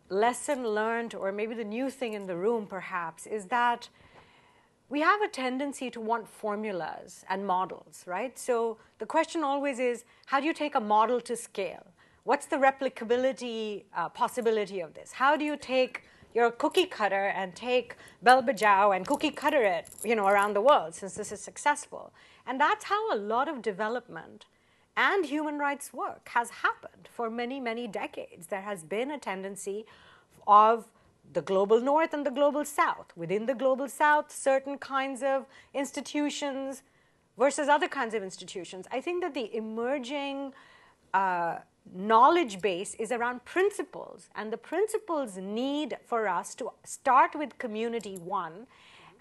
lesson learned, or maybe the new thing in the room perhaps, is that we have a tendency to want formulas and models, right? So the question always is, how do you take a model to scale? What's the replicability possibility of this? How do you take your cookie cutter and take Bell Bajao and cookie cutter it, around the world, since this is successful? And that's how a lot of development and human rights work has happened for many, many decades. There has been a tendency of the global north and the global south. Within the global south, certain kinds of institutions versus other kinds of institutions. I think that the emerging knowledge base is around principles, and the principles need for us to start with community one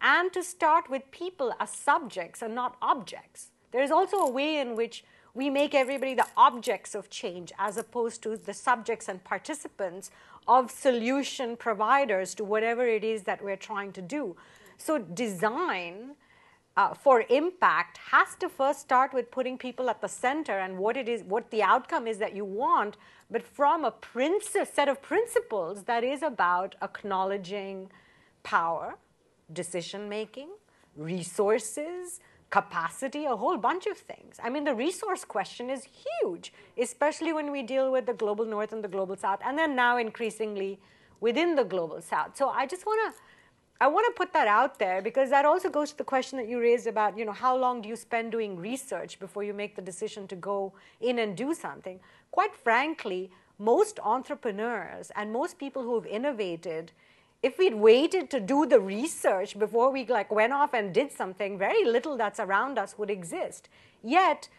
and to start with people as subjects and not objects. There is also a way in which we make everybody the objects of change as opposed to the subjects and participants of solution providers to whatever it is that we're trying to do. So design for impact has to first start with putting people at the center and what the outcome is that you want, but from a set of principles that is about acknowledging power, decision-making, resources, capacity, a whole bunch of things. I mean, the resource question is huge, especially when we deal with the global north and the global south, and then now increasingly within the global south. So I want to put that out there, because that also goes to the question that you raised about, how long do you spend doing research before you make the decision to go in and do something? Quite frankly, most entrepreneurs and most people who have innovated, if we'd waited to do the research before we went off and did something, very little that's around us would exist. Yet,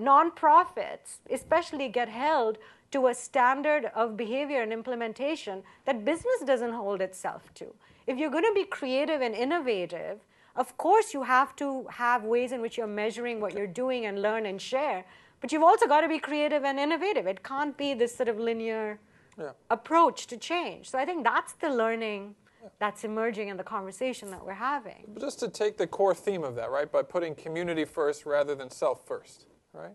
nonprofits especially get held to a standard of behavior and implementation that business doesn't hold itself to. If you're going to be creative and innovative, of course you have to have ways in which you're measuring what you're doing and learn and share, but you've also got to be creative and innovative. It can't be this sort of linear approach to change. So I think that's the learning that's emerging in the conversation that we're having. Just to take the core theme of that, right, by putting community first rather than self first, right?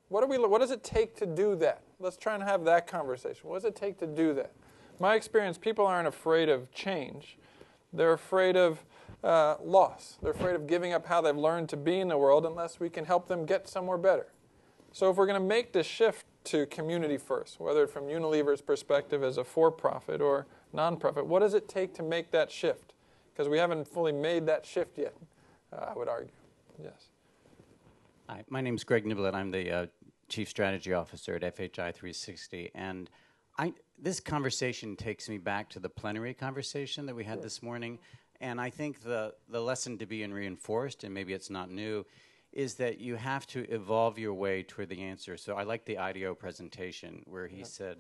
What does it take to do that? Let's try and have that conversation. What does it take to do that? My experience, people aren't afraid of change. They're afraid of loss. They're afraid of giving up how they've learned to be in the world unless we can help them get somewhere better. So if we're going to make this shift to community first, whether from Unilever's perspective as a for-profit or nonprofit, what does it take to make that shift? Because we haven't fully made that shift yet, I would argue. Yes. Hi, my name is Greg Niblett. I'm the Chief Strategy Officer at FHI 360. And this conversation takes me back to the plenary conversation that we had this morning. And I think the lesson to be reinforced, and maybe it's not new, is that you have to evolve your way toward the answer. So I like the IDEO presentation where he said,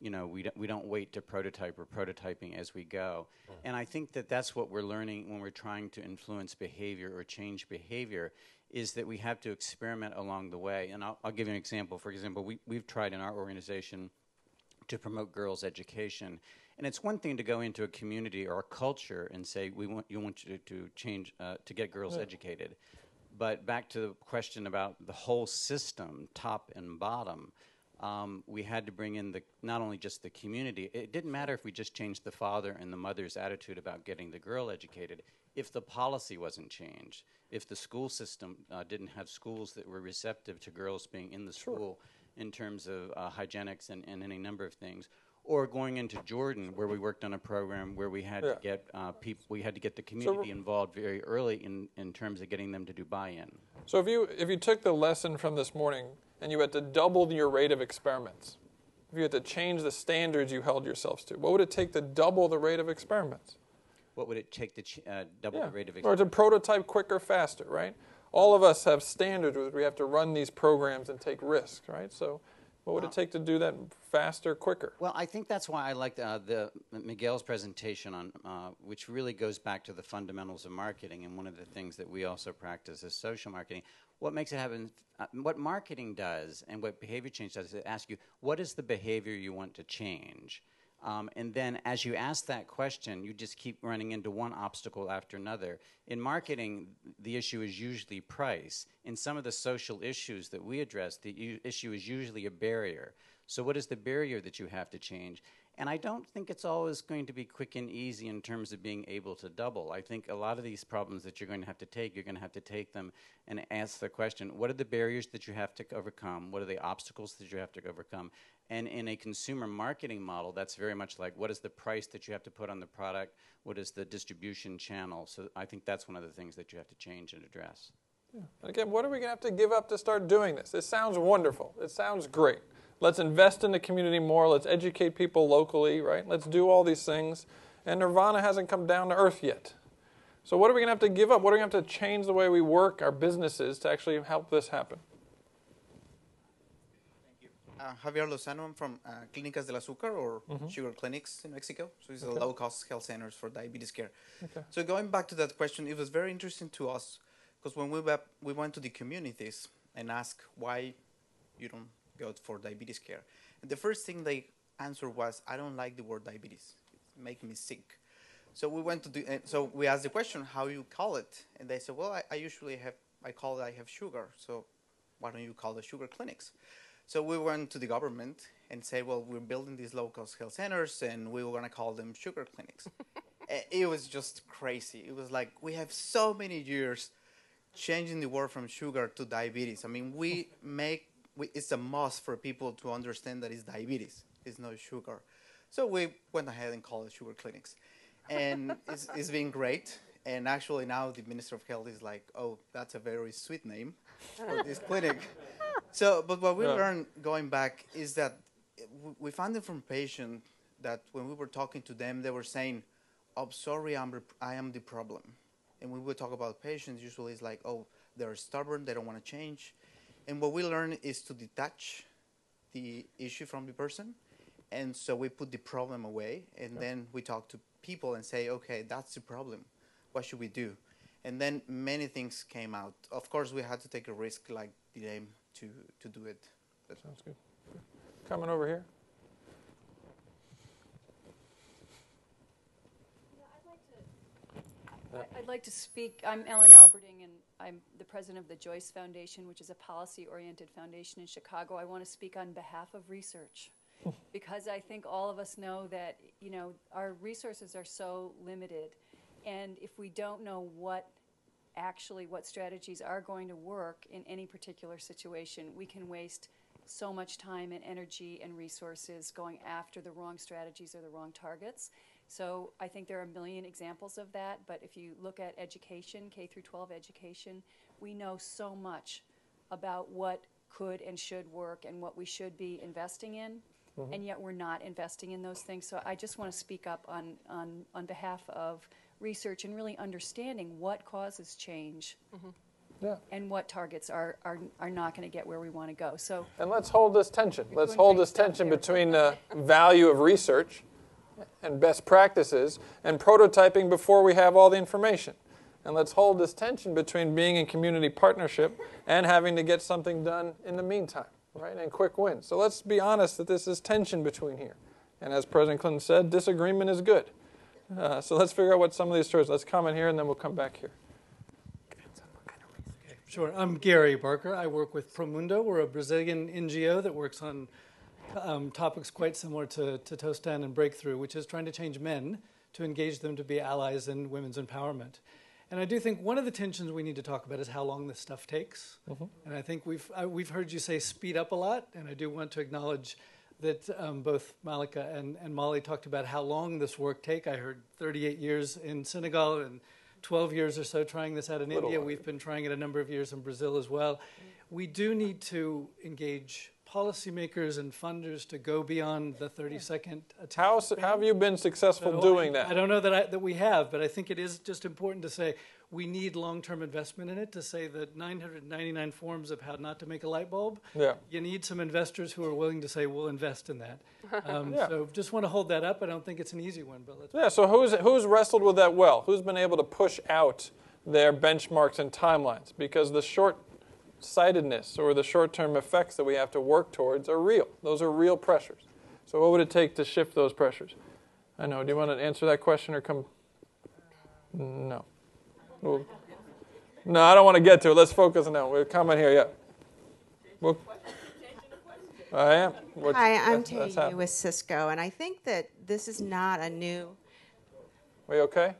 we don't wait to prototype. We're prototyping as we go. And I think that that's what we're learning when we're trying to influence behavior or change behavior, is that we have to experiment along the way. And I'll give you an example. For example, we've tried in our organization to promote girls' education. And it's one thing to go into a community or a culture and say, we want you to change, to get girls educated. But back to the question about the whole system, top and bottom, we had to bring in not only just the community. It didn't matter if we just changed the father and the mother's attitude about getting the girl educated. If the policy wasn't changed, if the school system didn't have schools that were receptive to girls being in the school in terms of hygienics and any number of things, or going into Jordan, where we worked on a program where we had to get we had to get the community involved very early in terms of getting them to do buy-in. So if you took the lesson from this morning and you had to double your rate of experiments, if you had to change the standards you held yourselves to, what would it take to double the rate of experiments? What would it take to double the rate of experiments? Or to prototype quicker, faster, right? All of us have standards where we have to run these programs and take risks, right? So what would it take to do that faster, quicker? Well, I think that's why I like Miguel's presentation on, which really goes back to the fundamentals of marketing, and one of the things that we also practice is social marketing. what makes it happen, what marketing does and what behavior change does is it asks you, what is the behavior you want to change? And then as you ask that question, you just keep running into one obstacle after another. In marketing, the issue is usually price. In some of the social issues that we address, the issue is usually a barrier. So what is the barrier that you have to change? And I don't think it's always going to be quick and easy in terms of being able to double. I think a lot of these problems that you're going to have to take, you're going to have to take them and ask the question, what are the barriers that you have to overcome? What are the obstacles that you have to overcome? And in a consumer marketing model, that's very much like, what is the price that you have to put on the product? What is the distribution channel? So I think that's one of the things that you have to change and address. Yeah. Again, what are we going to have to give up to start doing this? It sounds wonderful. It sounds great. Let's invest in the community more. Let's educate people locally, right? Let's do all these things. And Nirvana hasn't come down to earth yet. So what are we going to have to give up? What are we going to have to change the way we work, our businesses, to actually help this happen? Javier Lozano. I'm from Clínicas del Azúcar, or sugar clinics in Mexico. So these are low-cost health centers for diabetes care. Okay. So going back to that question, it was very interesting to us because when we went to the communities and asked why you don't go for diabetes care, and the first thing they answered was, "I don't like the word diabetes. It's making me sick." So we went to so we asked the question, "How you call it?" And they said, "Well, I usually call it I have sugar. So why don't you call it sugar clinics?" So we went to the government and said, well, we're building these low-cost health centers, and we were going to call them sugar clinics. It was just crazy. It was like, we have so many years changing the word from sugar to diabetes. I mean, it's a must for people to understand that it's diabetes. It's not sugar. So we went ahead and called it sugar clinics. And it's been great. And actually now the Minister of Health is like, oh, that's a very sweet name for this clinic. So, but what we learned going back is that we found it from patients that when we were talking to them, they were saying, "Oh, sorry, I am the problem." And when we talk about patients, usually it's like, "Oh, they're stubborn, they don't want to change." And what we learned is to detach the issue from the person, and so we put the problem away, and then we talk to people and say, "Okay, that's the problem. What should we do?" And then many things came out. Of course, we had to take a risk, like the name, to do it. That sounds good. Coming over here. I'd like to speak. I'm Ellen Alberding, and I'm the president of the Joyce Foundation, which is a policy-oriented foundation in Chicago. I want to speak on behalf of research because I think all of us know that, our resources are so limited, and if we don't know what strategies are going to work in any particular situation, we can waste so much time and energy and resources going after the wrong strategies or the wrong targets. So I think there are a million examples of that, but if you look at education, K through 12 education, we know so much about what could and should work and what we should be investing in, and yet we're not investing in those things. So I just want to speak up on behalf of research and really understanding what causes change and what targets are not going to get where we want to go. So, and let's hold this tension. Let's hold this tension between the value of research and best practices and prototyping before we have all the information. And let's hold this tension between being in community partnership and having to get something done in the meantime, right? And quick wins. So let's be honest that this is tension between here. And as President Clinton said, disagreement is good. So let's figure out what some of these stories. Let's comment here, and then we'll come back here. Sure. I'm Gary Barker. I work with Promundo. We're a Brazilian NGO that works on topics quite similar to Tostan and Breakthrough, which is trying to change men to engage them to be allies in women's empowerment. And I do think one of the tensions we need to talk about is how long this stuff takes. And I think we've heard you say speed up a lot, and I do want to acknowledge that both Mallika and Molly talked about how long this work take. I heard 38 years in Senegal and 12 years or so trying this out in India. We've been trying it a number of years in Brazil as well. We do need to engage policymakers and funders to go beyond the 30-second attempt. How have you been successful doing that? I don't know that we have, but I think it is just important to say we need long-term investment in it, to say that 999 forms of how not to make a light bulb, you need some investors who are willing to say, we'll invest in that. So just want to hold that up. I don't think it's an easy one. But so who's wrestled with that well? Who's been able to push out their benchmarks and timelines? Because the short short-sightedness or the short-term effects that we have to work towards are real. Those are real pressures. So what would it take to shift those pressures? I know. Do you want to answer that question or come? No. Well, no, I don't want to get to it. Let's focus on that. We'll comment here, yeah. Well, I am. Hi, I'm Tayu with Cisco, and I think that this is not a new... Are you okay?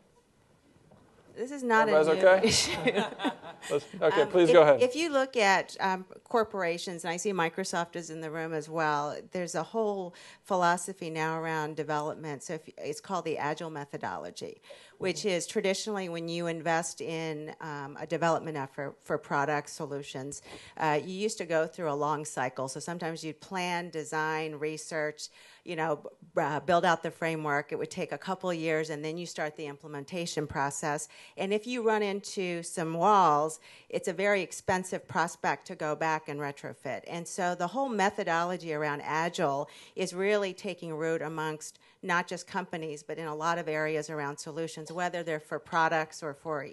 This is not Everybody's a new okay? issue. Okay, please go ahead. If you look at corporations, and I see Microsoft is in the room as well, there's a whole philosophy now around development. So it's called the Agile methodology, which is traditionally when you invest in a development effort for product solutions, you used to go through a long cycle. So sometimes you'd plan, design, research, build out the framework. It would take a couple of years, and then you start the implementation process. And if you run into some walls, it's a very expensive prospect to go back and retrofit. And so the whole methodology around Agile is really taking root amongst not just companies, but in a lot of areas around solutions, whether they're for products or for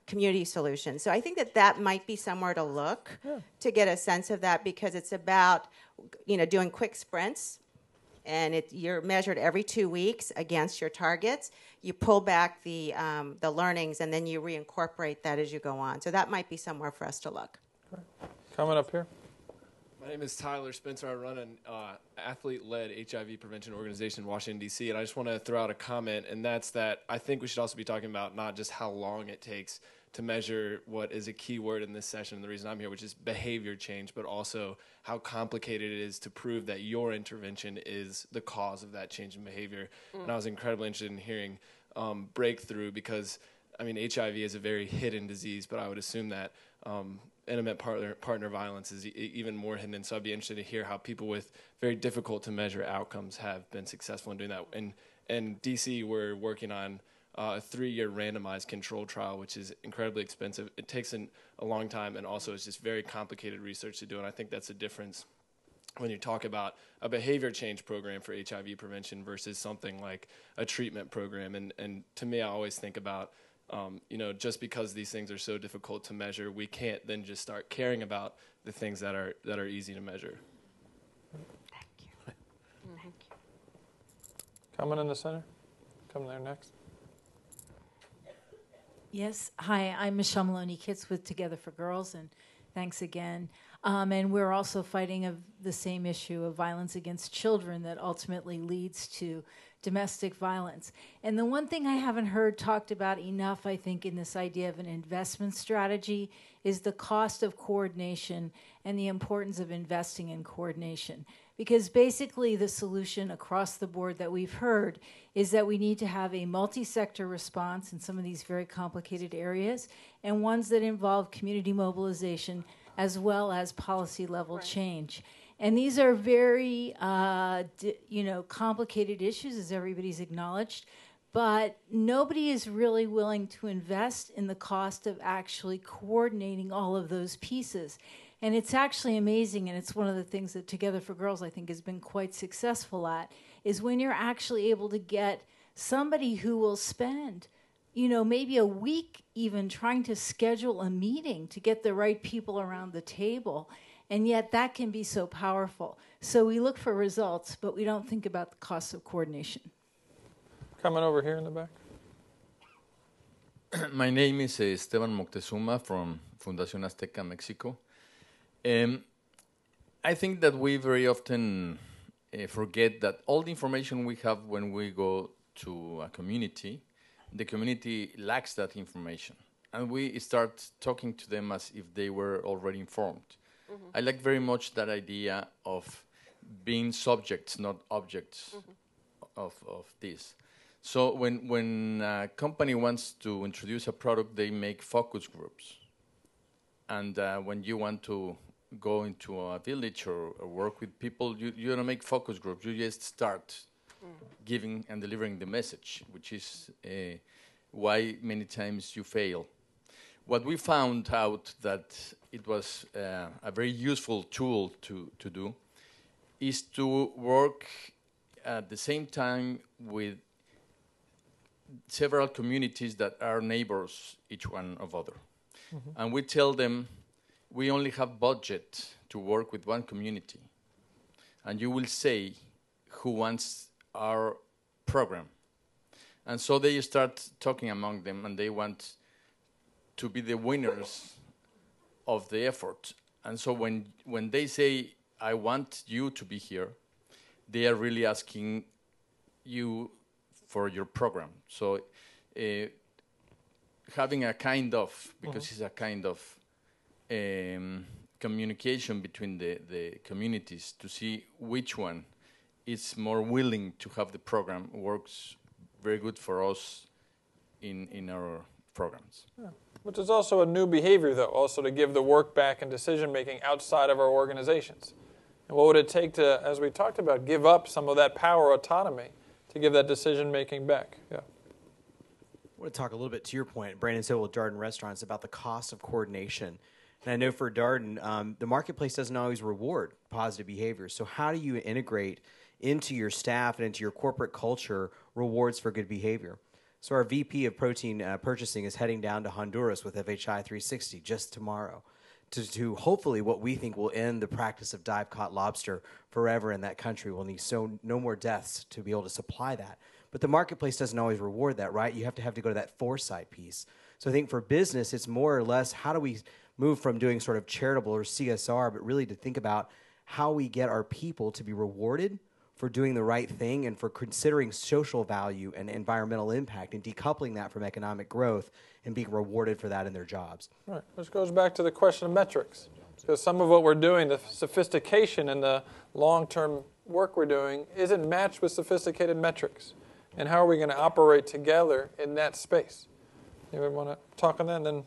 community solutions. So I think that might be somewhere to look to get a sense of that, because it's about doing quick sprints, and you're measured every 2 weeks against your targets. You pull back the learnings, and then you reincorporate that as you go on. So that might be somewhere for us to look. Comment up here. My name is Tyler Spencer. I run an athlete-led HIV prevention organization in Washington, D.C., and I just want to throw out a comment, and that's that I think we should also be talking about not just how long it takes to measure what is a key word in this session, and the reason I'm here, which is behavior change, but also how complicated it is to prove that your intervention is the cause of that change in behavior. And I was incredibly interested in hearing breakthrough, because, HIV is a very hidden disease, but I would assume that intimate partner violence is even more hidden. And so I'd be interested to hear how people with very difficult to measure outcomes have been successful in doing that. In DC, we're working on a 3-year randomized control trial, which is incredibly expensive. It takes a long time, and also it's just very complicated research to do. And I think that's a difference when you talk about a behavior change program for HIV prevention versus something like a treatment program. And to me, I always think about just because these things are so difficult to measure, we can't then just start caring about the things that are easy to measure. Thank you. Thank you. Comment in the center. Come there next. Yes. Hi, I'm Michelle Maloney Kitts with Together for Girls, and thanks again. And we're also fighting the same issue of violence against children that ultimately leads to domestic violence. And the one thing I haven't heard talked about enough, I think, in this idea of an investment strategy is the cost of coordination and the importance of investing in coordination. Because basically the solution across the board that we've heard is that we need to have a multi-sector response in some of these very complicated areas, and ones that involve community mobilization as well as policy-level change. And these are very, complicated issues, as everybody's acknowledged, but nobody is really willing to invest in the cost of actually coordinating all of those pieces. And it's actually amazing, and it's one of the things that Together for Girls, I think, has been quite successful at, is when you're actually able to get somebody who will spend, maybe a week even trying to schedule a meeting to get the right people around the table. And yet that can be so powerful. So we look for results, but we don't think about the cost of coordination. Coming over here in the back. My name is Esteban Moctezuma from Fundación Azteca, Mexico. I think that we very often forget that all the information we have when we go to a community, the community lacks that information. And we start talking to them as if they were already informed. Mm-hmm. I like very much that idea of being subjects, not objects of this. So when a company wants to introduce a product, they make focus groups. And when you want to go into a village or work with people, you don't make focus groups. You just start giving and delivering the message, which is why many times you fail. What we found out that it was a very useful tool to do is to work at the same time with several communities that are neighbors, each one of other. And we tell them, we only have budget to work with one community. And you will say who wants our program. And so they start talking among them, and they want to be the winners of the effort. And so when they say, I want you to be here, they are really asking you for your program. So having a kind of, because it's a kind of communication between the communities to see which one is more willing to have the program works very good for us in our programs. Yeah. Which is also a new behavior, though, also to give the work back and decision-making outside of our organizations. And what would it take to, as we talked about, give up some of that power autonomy to give that decision-making back? Yeah. I want to talk a little bit to your point, Brandon said with Darden Restaurants, about the cost of coordination. And I know for Darden, the marketplace doesn't always reward positive behavior. So how do you integrate into your staff and into your corporate culture rewards for good behavior? So our VP of protein purchasing is heading down to Honduras with FHI 360 just tomorrow to hopefully what we think will end the practice of dive-caught lobster forever in that country. We'll need no more deaths to be able to supply that. But the marketplace doesn't always reward that, right? You have to go to that foresight piece. So I think for business, it's more or less how do we move from doing sort of charitable or CSR, but really to think about how we get our people to be rewarded for doing the right thing and for considering social value and environmental impact and decoupling that from economic growth and being rewarded for that in their jobs. Right. Which goes back to the question of metrics. Because some of what we're doing, the sophistication and the long-term work we're doing, isn't matched with sophisticated metrics. And how are we going to operate together in that space? Anyone want to talk on that? And then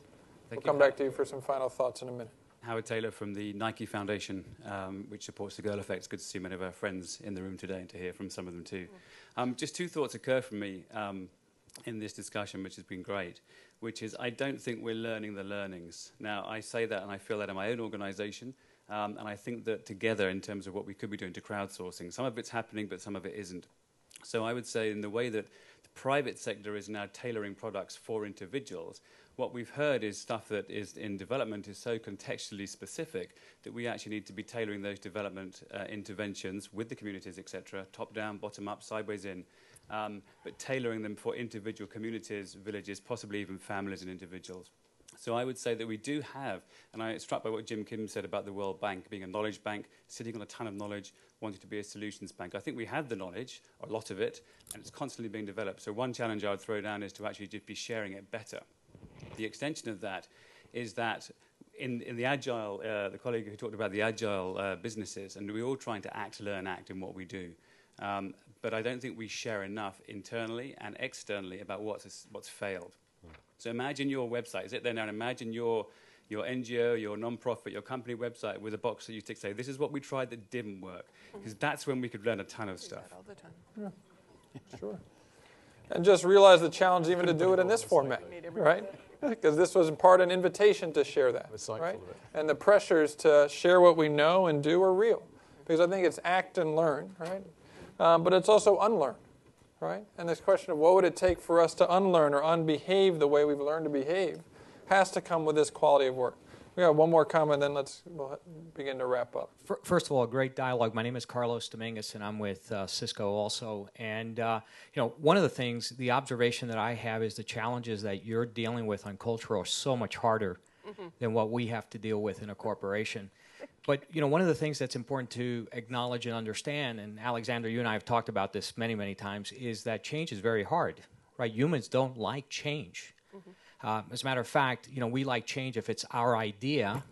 we'll come back to you for some final thoughts in a minute. Howard Taylor from the Nike Foundation, which supports the Girl Effect. It's good to see many of our friends in the room today and to hear from some of them too. Just two thoughts occur from me in this discussion, which has been great, which is I don't think we're learning the learnings. Now, I say that and I feel that in my own organization, and I think that together in terms of what we could be doing to crowdsourcing, some of it's happening, but some of it isn't. So I would say in the way that the private sector is now tailoring products for individuals, what we've heard is stuff that is in development is so contextually specific that we actually need to be tailoring those development interventions with the communities, etc., top down, bottom up, sideways in, but tailoring them for individual communities, villages, possibly even families and individuals. So I would say that we do have, and I'm struck by what Jim Kim said about the World Bank being a knowledge bank, sitting on a ton of knowledge, wanting to be a solutions bank. I think we have the knowledge, a lot of it, and it's constantly being developed. So one challenge I would throw down is to actually just be sharing it better. The extension of that is that in the agile, the colleague who talked about the agile businesses, and we're all trying to act, learn, act in what we do. But I don't think we share enough internally and externally about what's failed. So imagine your website. Is it there now? And imagine your NGO, your non-profit, your company website with a box that you tick, say, this is what we tried that didn't work. Because that's when we could learn a ton of stuff. All the time. Yeah. Sure. And just realize the challenge even to do it in this format, right? Because this was in part an invitation to share that, right? And the pressures to share what we know and do are real. Because I think it's act and learn, right? But it's also unlearn, right? And this question of what would it take for us to unlearn or unbehave the way we've learned to behave has to come with this quality of work. We have one more comment, then we'll begin to wrap up. First of all, great dialogue. My name is Carlos Dominguez, and I'm with Cisco also. And one of the things, the observation that I have is the challenges that you're dealing with on culture are so much harder than what we have to deal with in a corporation. But one of the things that's important to acknowledge and understand, and Alexander, you and I have talked about this many, many times, is that change is very hard, right? Humans don't like change. As a matter of fact, we like change if it's our idea,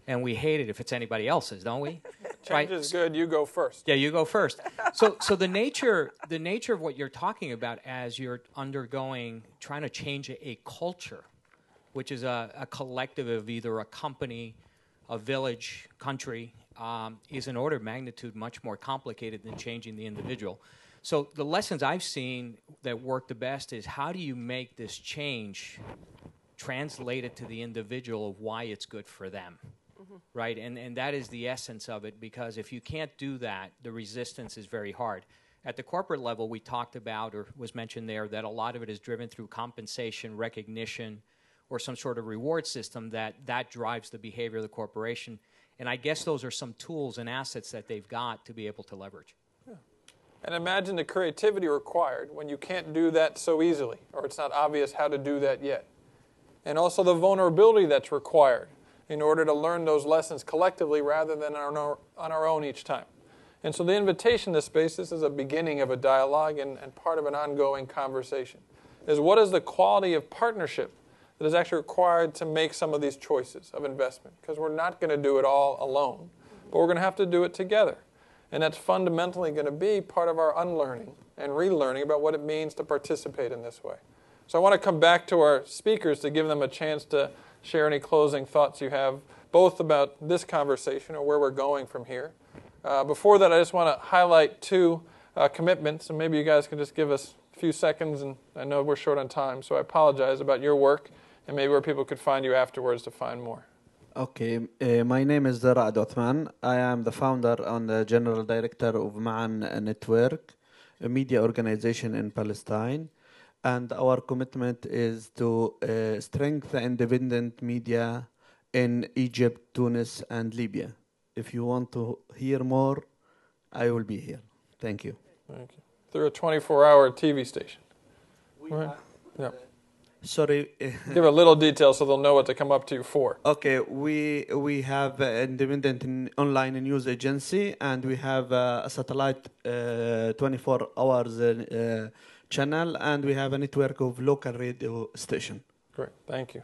and we hate it if it's anybody else's, don't we? Change is good. You go first. Yeah, you go first. So the nature of what you're talking about as you're trying to change a culture, which is a collective of either a company, a village, country, is an order of magnitude much more complicated than changing the individual. So the lessons I've seen that work the best is how do you make this change translated to the individual of why it's good for them, right? And that is the essence of it, because if you can't do that, the resistance is very hard. At the corporate level, we talked about, or was mentioned there, that a lot of it is driven through compensation, recognition. or some sort of reward system that drives the behavior of the corporation. And I guess those are some tools and assets that they've got to be able to leverage. And imagine the creativity required when you can't do that so easily, or it's not obvious how to do that yet. And also the vulnerability that's required in order to learn those lessons collectively rather than on our own each time. And so the invitation to space, this is a beginning of a dialogue and part of an ongoing conversation, is what is the quality of partnership that is actually required to make some of these choices of investment? Because we're not going to do it all alone, but we're going to have to do it together. And that's fundamentally going to be part of our unlearning and relearning about what it means to participate in this way. So I want to come back to our speakers to give them a chance to share any closing thoughts you have, both about this conversation or where we're going from here. Before that, I just want to highlight two commitments, and maybe you guys can just give us a few seconds, and I know we're short on time, so I apologize about your work and maybe where people could find you afterwards to find more. Okay, my name is Dutt Othman. I am the founder and the general director of Ma'an Network, a media organization in Palestine. And our commitment is to strengthen independent media in Egypt, Tunis, and Libya. If you want to hear more, I will be here. Thank you. Thank you. Through a 24-hour TV station. Right. Yeah. Sorry. Give a little detail so they'll know what to come up to you for. Okay, we have an independent online news agency, and we have a satellite 24 hours channel, and we have a network of local radio station. Great, thank you.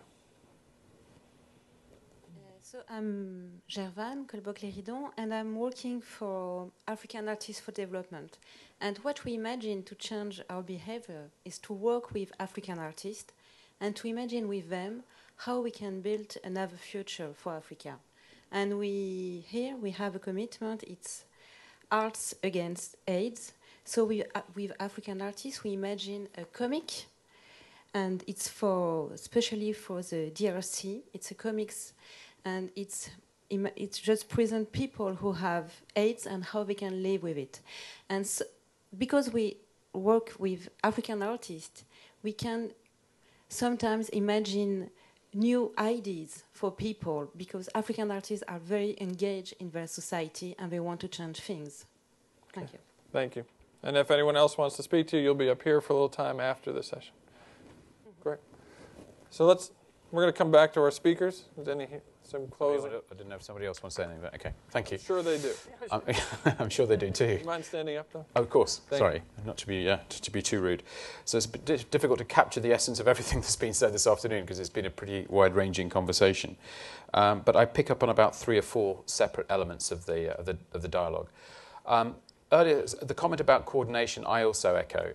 So I'm Gervan Colboc-Léridon, and I'm working for African Artists for Development. And what we imagine to change our behavior is to work with African artists and to imagine with them how we can build another future for Africa. And here we have a commitment, it's Arts Against AIDS. So with African artists, we imagine a comic, and it's especially for the DRC. It's a comics, and it's just present people who have AIDS and how they can live with it. And so, because we work with African artists, we can sometimes imagine new ideas for people, because African artists are very engaged in their society and they want to change things. Thank you. Thank you. And if anyone else wants to speak to you, you'll be up here for a little time after the session. Great. So we're going to come back to our speakers. Is some closing? I didn't know if somebody else wants to say anything, but okay. Thank you. Sure they do. I'm sure they do too. Do you mind standing up, though? Oh, of course. Thank Sorry, you. not to be too rude. So it's a bit difficult to capture the essence of everything that's been said this afternoon because it's been a pretty wide-ranging conversation. But I pick up on about 3 or 4 separate elements of the dialogue. Earlier, the comment about coordination, I also echo.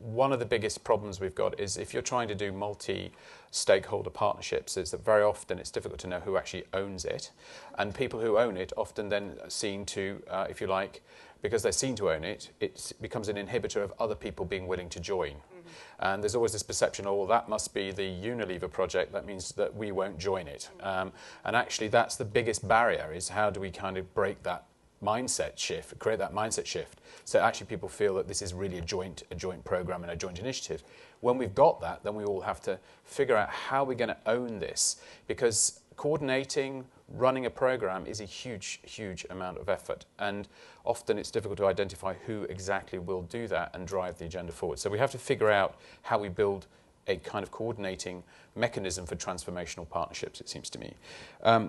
One of the biggest problems we've got is if you're trying to do multi-stakeholder partnerships, is that very often it's difficult to know who actually owns it. And people who own it often then seen to, if you like, because they're seen to own it, it becomes an inhibitor of other people being willing to join. Mm-hmm. And there's always this perception, oh, well, that must be the Unilever project, that means that we won't join it. And actually that's the biggest barrier, is how do we kind of break that mindset shift, create that mindset shift, so actually people feel that this is really a joint program and a joint initiative. When we've got that, then we all have to figure out how we're going to own this, because coordinating, running a program is a huge amount of effort, and often it's difficult to identify who exactly will do that and drive the agenda forward. So we have to figure out how we build a kind of coordinating mechanism for transformational partnerships, it seems to me.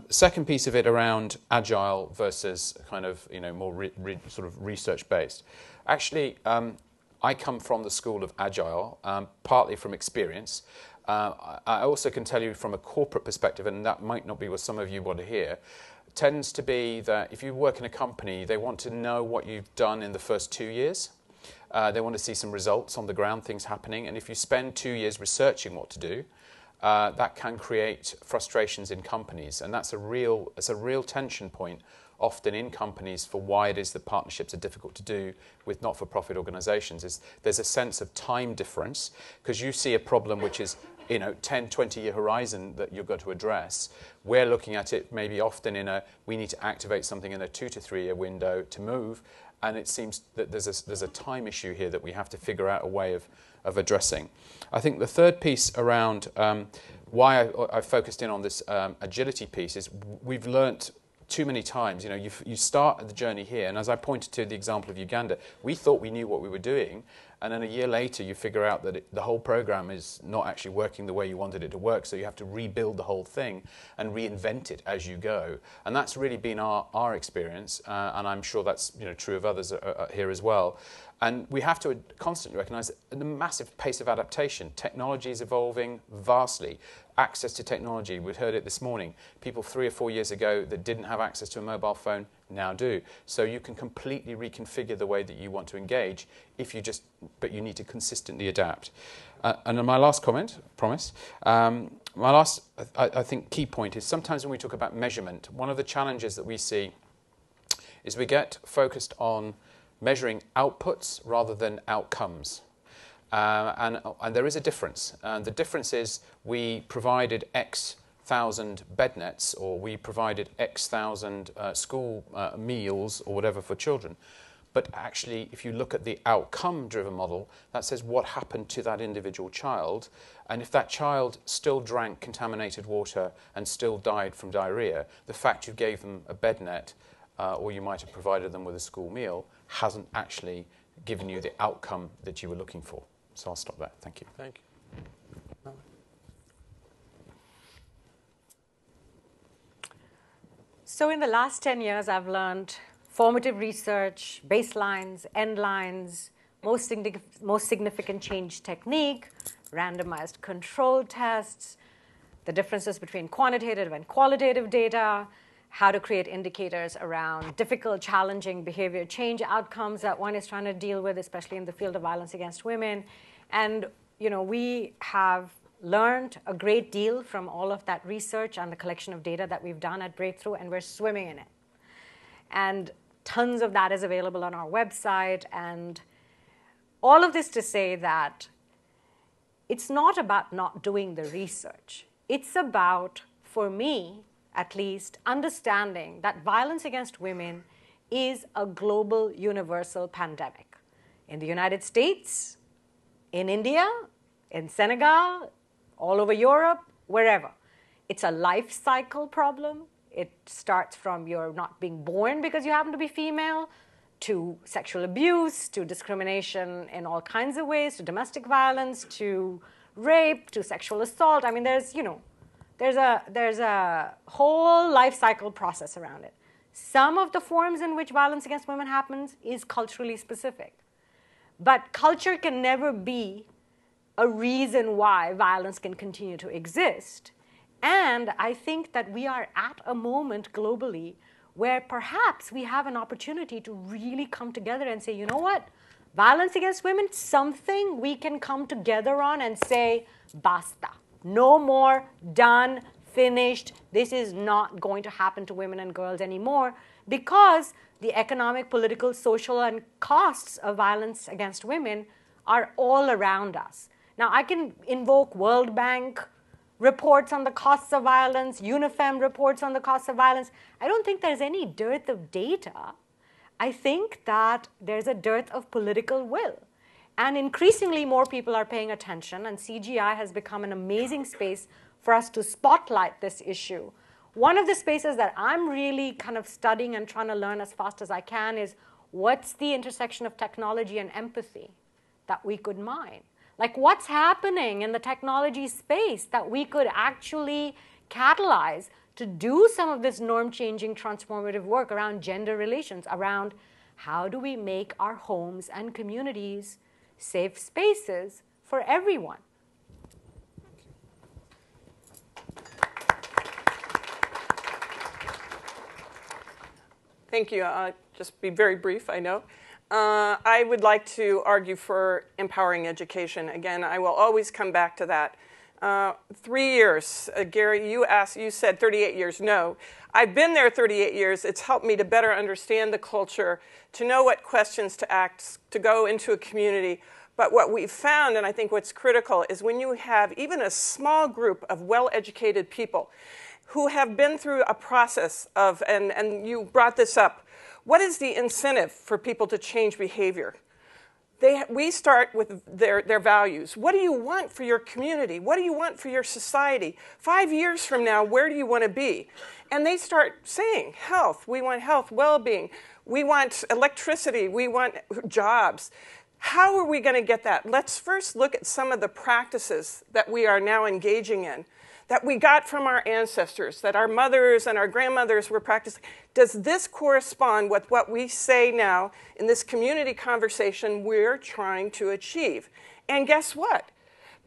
Second piece of it around agile versus kind of more sort of research-based. Actually, I come from the school of agile, partly from experience. I also can tell you from a corporate perspective, and that might not be what some of you want to hear, tends to be that if you work in a company, they want to know what you've done in the first 2 years. They want to see some results on the ground, things happening. And if you spend 2 years researching what to do, that can create frustrations in companies. And it's a real tension point often in companies for why it is that partnerships are difficult to do with not-for-profit organizations. There's a sense of time difference, because you see a problem which is 10, 20-year horizon that you've got to address. We're looking at it maybe often we need to activate something in a 2 to 3 year window to move. and it seems that there's a time issue here that we have to figure out a way of addressing. I think the third piece around why I focused in on this agility piece is we've learnt too many times. You know, you start the journey here, and as I pointed to the example of Uganda, we thought we knew what we were doing, and then a year later you figure out that the whole program is not actually working the way you wanted it to work, so you have to rebuild the whole thing and reinvent it as you go. And that's really been our experience, and I'm sure that's true of others here as well. And we have to constantly recognise the massive pace of adaptation. Technology is evolving vastly. Access to technology, we heard it this morning. People 3 or 4 years ago that didn't have access to a mobile phone now do. So you can completely reconfigure the way that you want to engage but you need to consistently adapt. And then my last comment, promise, my last, I think, key point is sometimes when we talk about measurement, one of the challenges that we see is we get focused on measuring outputs rather than outcomes. And there is a difference. And the difference is we provided X thousand bed nets, or we provided X thousand school meals or whatever for children. But actually, if you look at the outcome-driven model, that says what happened to that individual child. And if that child still drank contaminated water and still died from diarrhea, the fact you gave them a bed net or you might have provided them with a school meal hasn't actually given you the outcome that you were looking for. So I'll stop there. Thank you. Thank you. So in the last 10 years, I've learned formative research, baselines, endlines, most significant change technique, randomized control tests, the differences between quantitative and qualitative data, how to create indicators around difficult, challenging behavior change outcomes that one is trying to deal with, especially in the field of violence against women. And we have learned a great deal from all of that research and the collection of data that we've done at Breakthrough, and we're swimming in it. And tons of that is available on our website. And all of this to say that it's not about not doing the research. It's about, for me, at least, understanding that violence against women is a global, universal pandemic. In the United States, in India, in Senegal, all over Europe, wherever. It's a life cycle problem. It starts from your not being born because you happen to be female, to sexual abuse, to discrimination in all kinds of ways, to domestic violence, to rape, to sexual assault. I mean, there's a whole life cycle process around it. Some of the forms in which violence against women happens is culturally specific. But culture can never be a reason why violence can continue to exist. And I think that we are at a moment globally where perhaps we have an opportunity to really come together and say, you know what? Violence against women, something we can come together on and say, basta. No more, done, finished. This is not going to happen to women and girls anymore, because the economic, political, social, and costs of violence against women are all around us. Now, I can invoke World Bank reports on the costs of violence, UNIFEM reports on the costs of violence. I don't think there's any dearth of data. I think that there's a dearth of political will. And increasingly more people are paying attention, and CGI has become an amazing space for us to spotlight this issue. One of the spaces that I'm really kind of studying and trying to learn as fast as I can is what's the intersection of technology and empathy that we could mine? Like, what's happening in the technology space that we could actually catalyze to do some of this norm-changing, transformative work around gender relations, around how do we make our homes and communities safe spaces for everyone? Thank you. Just be very brief, I know. I would like to argue for empowering education. Again, I will always come back to that. 3 years, Gary, you said 38 years. No, I've been there 38 years. It's helped me to better understand the culture, to know what questions to ask, to go into a community. But what we've found, and I think what's critical, is when you have even a small group of well-educated people who have been through a process of, and you brought this up, What is the incentive for people to change behavior? We start with their values. What do you want for your community? What do you want for your society? 5 years from now, where do you want to be? And they start saying health. We want health, well-being. We want electricity. We want jobs. How are we going to get that? Let's first look at some of the practices that we are now engaging in, that we got from our ancestors, that our mothers and our grandmothers were practicing. Does this correspond with what we say now in this community conversation we're trying to achieve? And guess what?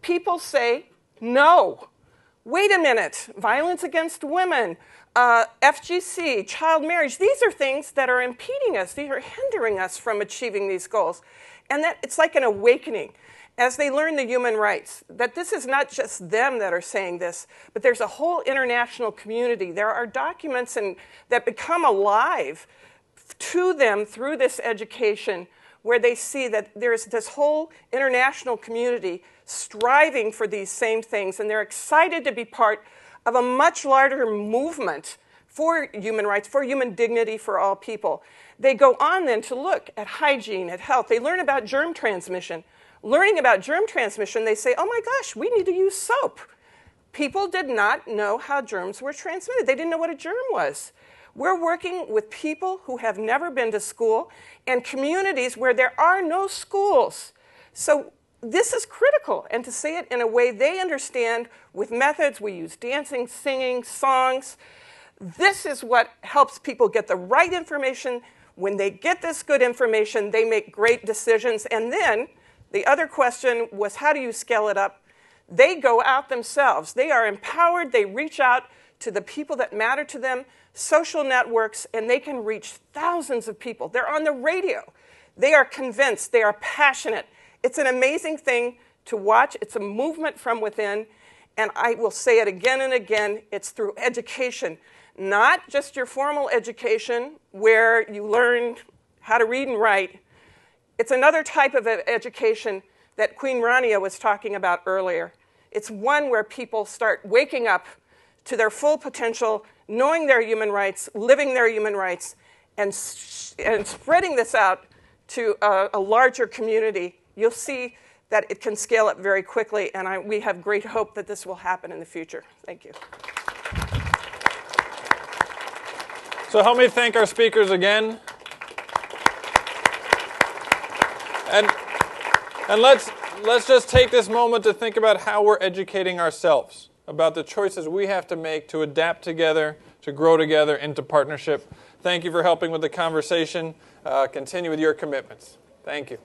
People say no. Wait a minute, violence against women, FGC, child marriage, these are things that are impeding us. These are hindering us from achieving these goals. And that it's like an awakening as they learn the human rights, that this is not just them that are saying this, but there's a whole international community. There are documents that become alive to them through this education where they see that there's this whole international community striving for these same things, and they're excited to be part of a much larger movement for human rights, for human dignity for all people. They go on then to look at hygiene, at health. They learn about germ transmission. Learning about germ transmission, they say, oh my gosh, we need to use soap. People did not know how germs were transmitted. They didn't know what a germ was. We're working with people who have never been to school and communities where there are no schools. So this is critical, and to say it in a way they understand with methods. We use dancing, singing, songs. This is what helps people get the right information. When they get this good information, they make great decisions. And then the other question was, how do you scale it up? They go out themselves. They are empowered. They reach out to the people that matter to them, social networks, and they can reach thousands of people. They're on the radio. They are convinced. They are passionate. It's an amazing thing to watch. It's a movement from within. And I will say it again and again, it's through education. Not just your formal education where you learn how to read and write. It's another type of education that Queen Rania was talking about earlier. It's one where people start waking up to their full potential, knowing their human rights, living their human rights, and spreading this out to a larger community. You'll see that it can scale up very quickly, and we have great hope that this will happen in the future. Thank you. So help me thank our speakers again. And let's just take this moment to think about how we're educating ourselves, about the choices we have to make to adapt together, to grow together into partnership. Thank you for helping with the conversation. Continue with your commitments. Thank you.